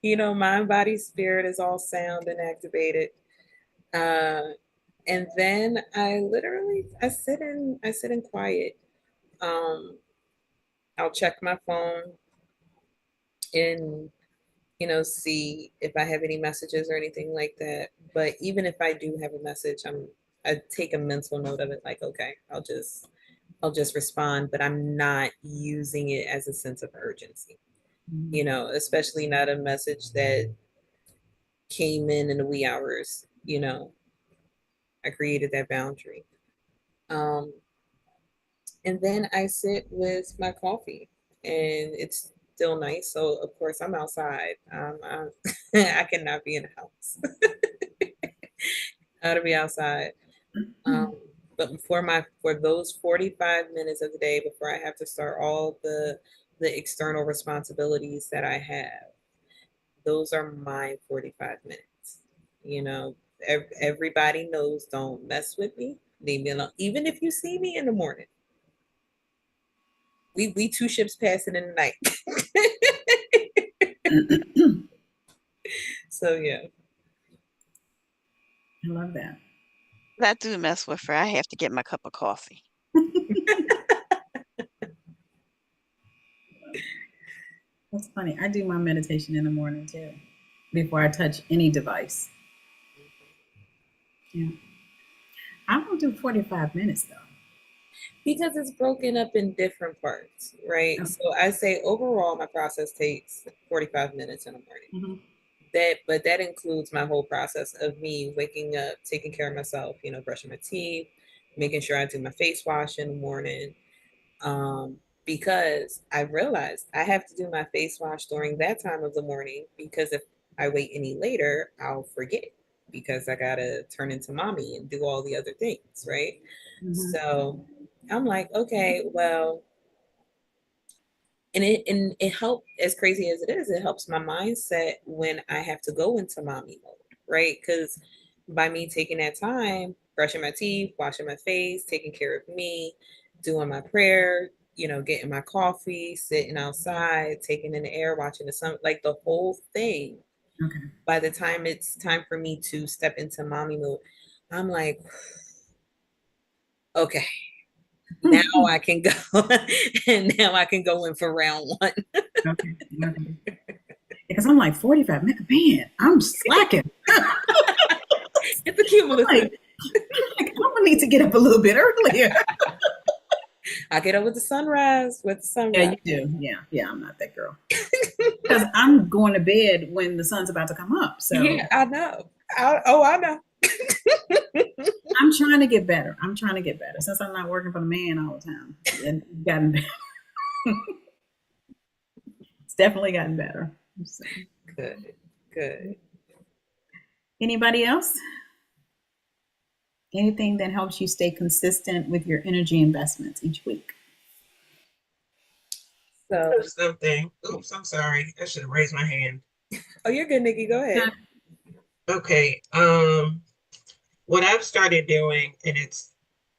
Mind, body, spirit is all sound and activated. Uh, and then I sit in quiet. Um, I'll check my phone and see if I have any messages or anything like that. But even if I do have a message, I take a mental note of it, like, okay, I'll just respond, but I'm not using it as a sense of urgency. Especially not a message that came in the wee hours. I created that boundary. Um, and then I sit with my coffee, and it's still nice. So of course I'm outside. I cannot be in the house. I gotta be outside. Um, but for those 45 minutes of the day before I have to start all the external responsibilities that I have, those are my 45 minutes. You know, everybody knows, don't mess with me. Leave me alone. Even if you see me in the morning, we two ships passing in the night. So yeah. I love that. I do mess with her. I have to get my cup of coffee. That's funny. I do my meditation in the morning too, before I touch any device. Yeah. I don't do 45 minutes though. Because it's broken up in different parts, right? Oh, So I say overall my process takes 45 minutes in the morning. mhm. But that includes my whole process of me waking up, taking care of myself, brushing my teeth, making sure I do my face wash in the morning. Um, because I realized I have to do my face wash during that time of the morning, because if I wait any later, I'll forget because I gotta turn into mommy and do all the other things, right? Mhm. So I'm like, okay, well, and it helped, as crazy as it is, it helps my mindset when I have to go into mommy mode, right? Because by me taking that time, brushing my teeth, washing my face, taking care of me, doing my prayer, getting my coffee, sitting outside, taking in the air, watching the sun, like the whole thing. Okay. By the time it's time for me to step into mommy mode, I'm like, okay, now I can go. And now I can go in for round one. Okay. Okay. Because I'm like 45 minutes, man, I'm slacking. It's a cumulative. like, I'm gonna need to get up a little bit earlier. I get up with the sunrise, with the Yeah, sunrise. you do. Yeah, yeah, I'm not that girl. Because I'm going to bed when the sun's about to come up. So Yeah, I know. I know. I'm trying to get better. I'm trying to get better since I'm not working for the man all the time. And gotten better. It's definitely gotten better. So, Good, good. anybody else? Anything that helps you stay consistent with your energy investments each week? So, Something. Oops, I'm sorry. I should have raised my hand. oh, you're good, Nikki. Go ahead. Okay. What I've started doing, and it's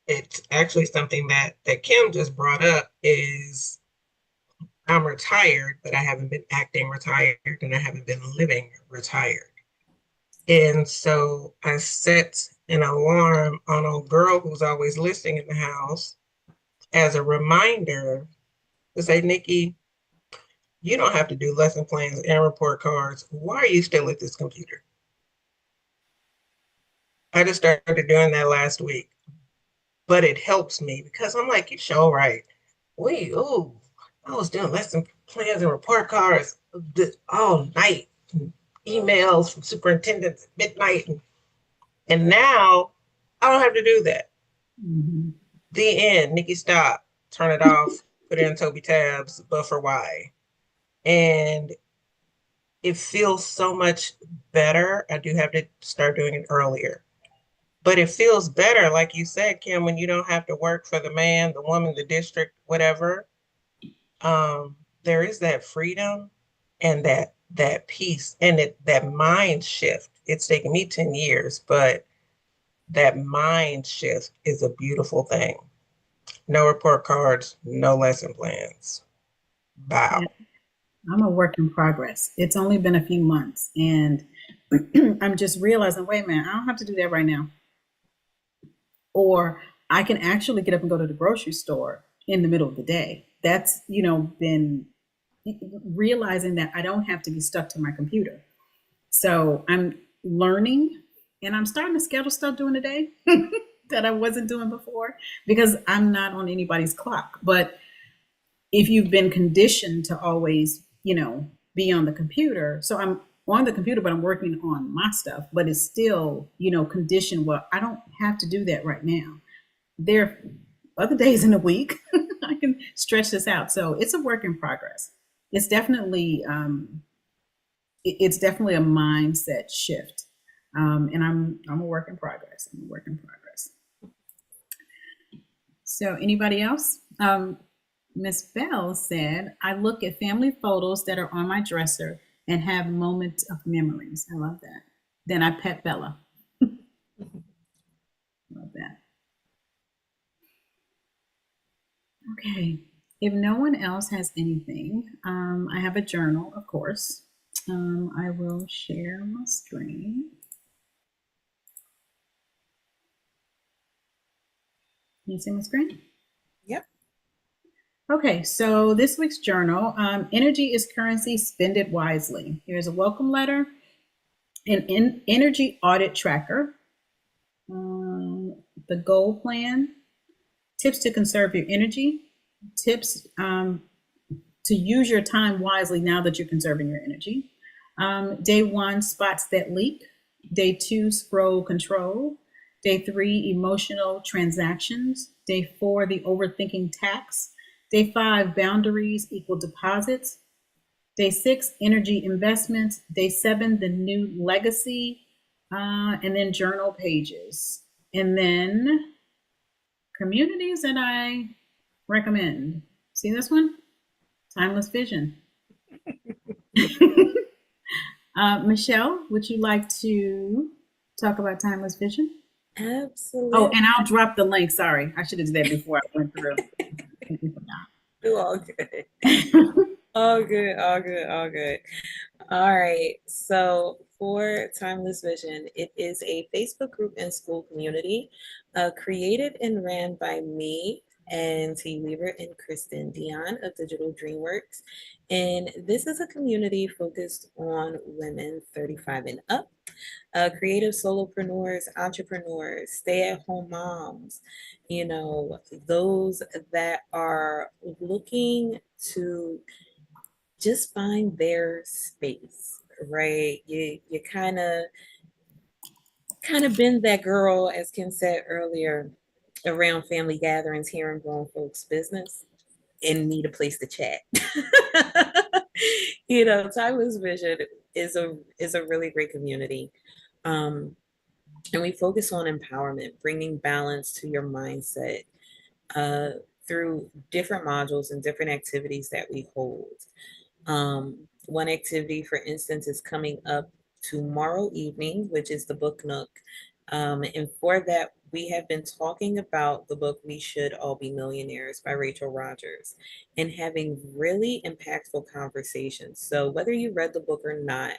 it's actually something that Kim just brought up is I'm retired, but I haven't been acting retired and I haven't been living retired. And so I set an alarm on a girl who's always listening in the house as a reminder to say, Nikki, you don't have to do lesson plans and report cards. Why are you still at this computer? I just started doing that last week, but it helps me because I'm like, you show right. Ooh, I was doing lesson plans and report cards all night, emails from superintendents at midnight. And now I don't have to do that. Mm-hmm. The end. Nikki, stop. Turn it off. Put it in Toby tabs. Buffer Y. And it feels so much better. I do have to start doing it earlier. But it feels better, like you said, Kim, when you don't have to work for the man, the woman, the district, whatever. There is that freedom and that peace and that mind shift. It's taken me 10 years, but that mind shift is a beautiful thing. No report cards, no lesson plans. Yeah, Bow. I'm a work in progress. It's only been a few months, and I'm just realizing, wait a minute, I don't have to do that right now. Or I can actually get up and go to the grocery store in the middle of the day. That's, been realizing that I don't have to be stuck to my computer. So I'm learning and I'm starting to schedule stuff during the day that I wasn't doing before because I'm not on anybody's clock. But if you've been conditioned to always, be on the computer, so I'm on the computer, but I'm working on my stuff, but it's still, conditioned. Well, I don't have to do that right now. There are other days in the week I can stretch this out. So it's a work in progress. It's definitely, it's definitely a mindset shift. And I'm a work in progress. I'm a work in progress. So anybody else? Miss Bell said, I look at family photos that are on my dresser and have moments of memories. I love that. Then I pet Bella. Love that. Okay. If no one else has anything, I have a journal, of course. I will share my screen. Can you see my screen? Yep. Okay, so this week's journal, energy is currency, spend it wisely. Here's a welcome letter, an energy audit tracker, the goal plan, tips to conserve your energy, tips to use your time wisely now that you're conserving your energy. Day 1, spots that leak. Day 2, scroll control. Day 3, emotional transactions. Day 4, the overthinking tax. Day 5, boundaries equal deposits. Day 6, energy investments. Day 7, the new legacy. And then journal pages. And then communities that I recommend. See this one? Timeless Vision. Michelle, would you like to talk about Timeless Vision? Oh, Absolutely. and I'll drop the link. Sorry, I should have did that before I went through. Do all good. All good, all good, all good. All right. So for Timeless Vision, it is a Facebook group and school community created and ran by me and T. Weaver and Kristen Dion of Digital DreamWorks. And this is a community focused on women 35 and up, creative solopreneurs, entrepreneurs, stay-at-home moms, those that are looking to just find their space, right? You kind of been that girl, as Kim said earlier, around family gatherings, hearing grown folks' business and need a place to chat. Timeless Vision is a really great community. Um, and we focus on empowerment, bringing balance to your mindset uh, through different modules and different activities that we hold. One activity, for instance, is coming up tomorrow evening, which is the Book Nook. And for that, we have been talking about the book We Should All Be Millionaires by Rachel Rogers and having really impactful conversations. So, whether you read the book or not,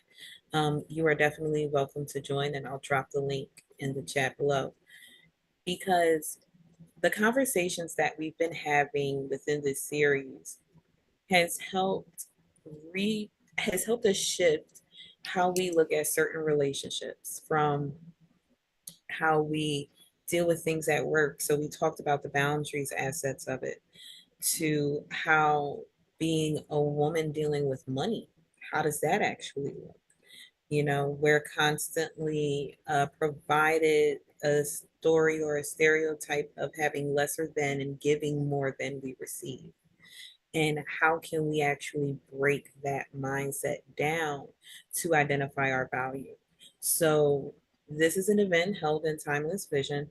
you are definitely welcome to join, and I'll drop the link in the chat below because the conversations that we've been having within this series has helped re has helped us shift how we look at certain relationships from how we deal with things at work. So we talked about the boundaries aspects of it to how being a woman dealing with money, how does that actually look? You know, we're constantly provided a story or a stereotype of having lesser than and giving more than we receive. And how can we actually break that mindset down to identify our value? So, this is an event held in Timeless Vision.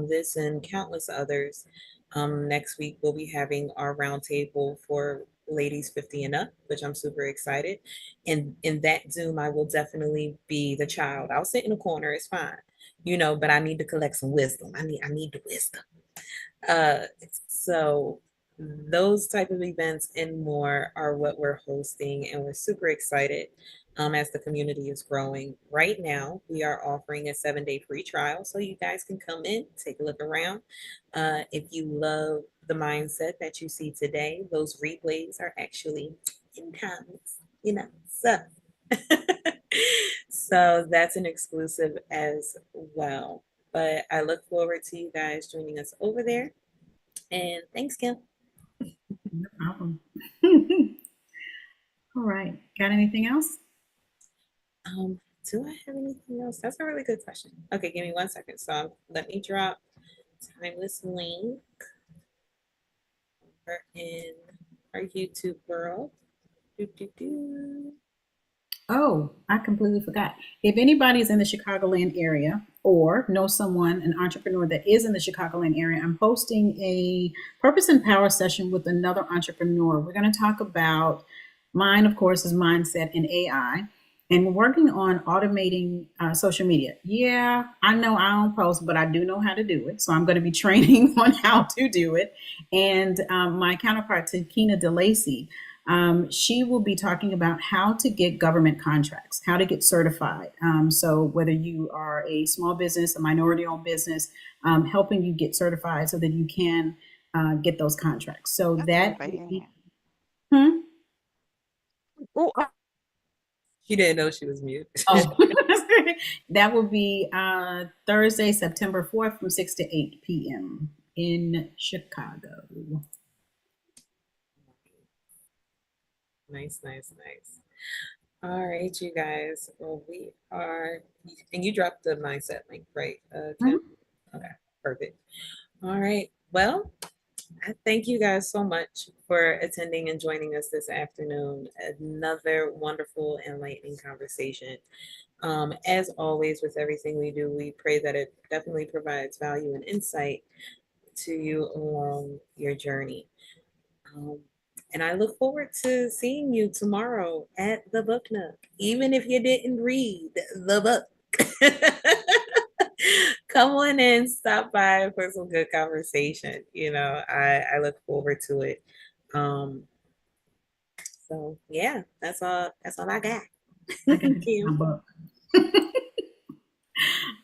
This and countless others. Next week, we'll be having our roundtable for ladies 50 and up, which I'm super excited. And in that Zoom, I will definitely be the child. I'll sit in a corner, it's fine, you know, but I need to collect some wisdom. I need the wisdom. Uh, so those type of events and more are what we're hosting, and we're super excited as the community is growing. Right now, we are offering a 7-day free trial, so you guys can come in, take a look around. If you love the mindset that you see today, those replays are actually in comments, you know. So, so that's an exclusive as well. But I look forward to you guys joining us over there. And thanks, Kim. No problem. All right. Got anything else? Do I have anything else? That's a really good question. Okay, give me 1 second. So let me drop Timeless link in our YouTube world. Do, do, do. Oh, I completely forgot. If anybody's in the Chicagoland area or know someone, an entrepreneur that is in the Chicagoland area, I'm hosting a purpose and power session with another entrepreneur. We're going to talk about mine, of course, is mindset and AI, and working on automating social media. Yeah, I know I don't post, but I do know how to do it. So I'm going to be training on how to do it. And my counterpart, Takina DeLacy, she will be talking about how to get government contracts, how to get certified. So whether you are a small business, a minority-owned business, helping you get certified so that you can get those contracts. So That's that would amazing. be, hmm? Oh, She didn't know she was mute. Oh, that will be Thursday, September 4th from 6 to 8 p.m. in Chicago. Nice, nice, nice. All right, you guys. Well, we are, and you dropped the mindset link, right, Kim? Mhm. Okay, perfect. All right. Well, I thank you guys so much for attending and joining us this afternoon. Another wonderful, enlightening conversation. As always, with everything we do, we pray that it definitely provides value and insight to you along your journey. Um, and I look forward to seeing you tomorrow at the Book Nook, even if you didn't read the book. Come on in, stop by for some good conversation. You know, I look forward to it. Um, so yeah, that's all I got. I got to get my Kim. book.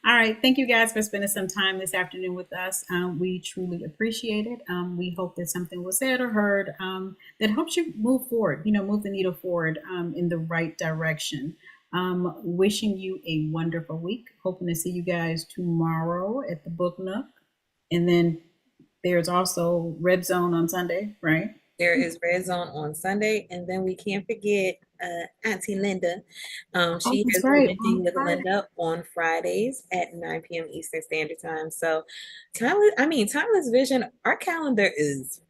All right. Thank you guys for spending some time this afternoon with us. We truly appreciate it. We hope that something was said or heard that helps you move forward, move the needle forward in the right direction. Wishing you a wonderful week. Hoping to see you guys tomorrow at the Book Nook. And then there's also Red Zone on Sunday, right? There is Red Zone on Sunday, and then we can't forget Auntie Linda. Oh, She that's has right. Lifting On with Friday. Linda on Fridays at 9 p.m. Eastern Standard Time. So, Timeless Vision. Our calendar is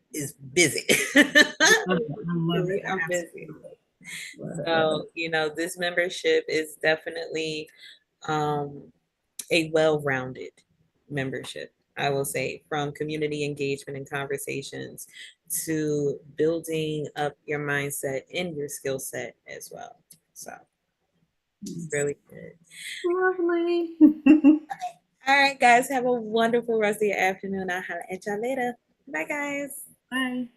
busy. I love it. I love We it. are I busy. absolutely love it. Love it. So, this membership is definitely um, a well-rounded membership. I will say, from community engagement and conversations to building up your mindset and your skill set as well. So It's really good. Lovely. All right, guys, have a wonderful rest of your afternoon. I'll holler at y'all later. Bye, guys. Bye.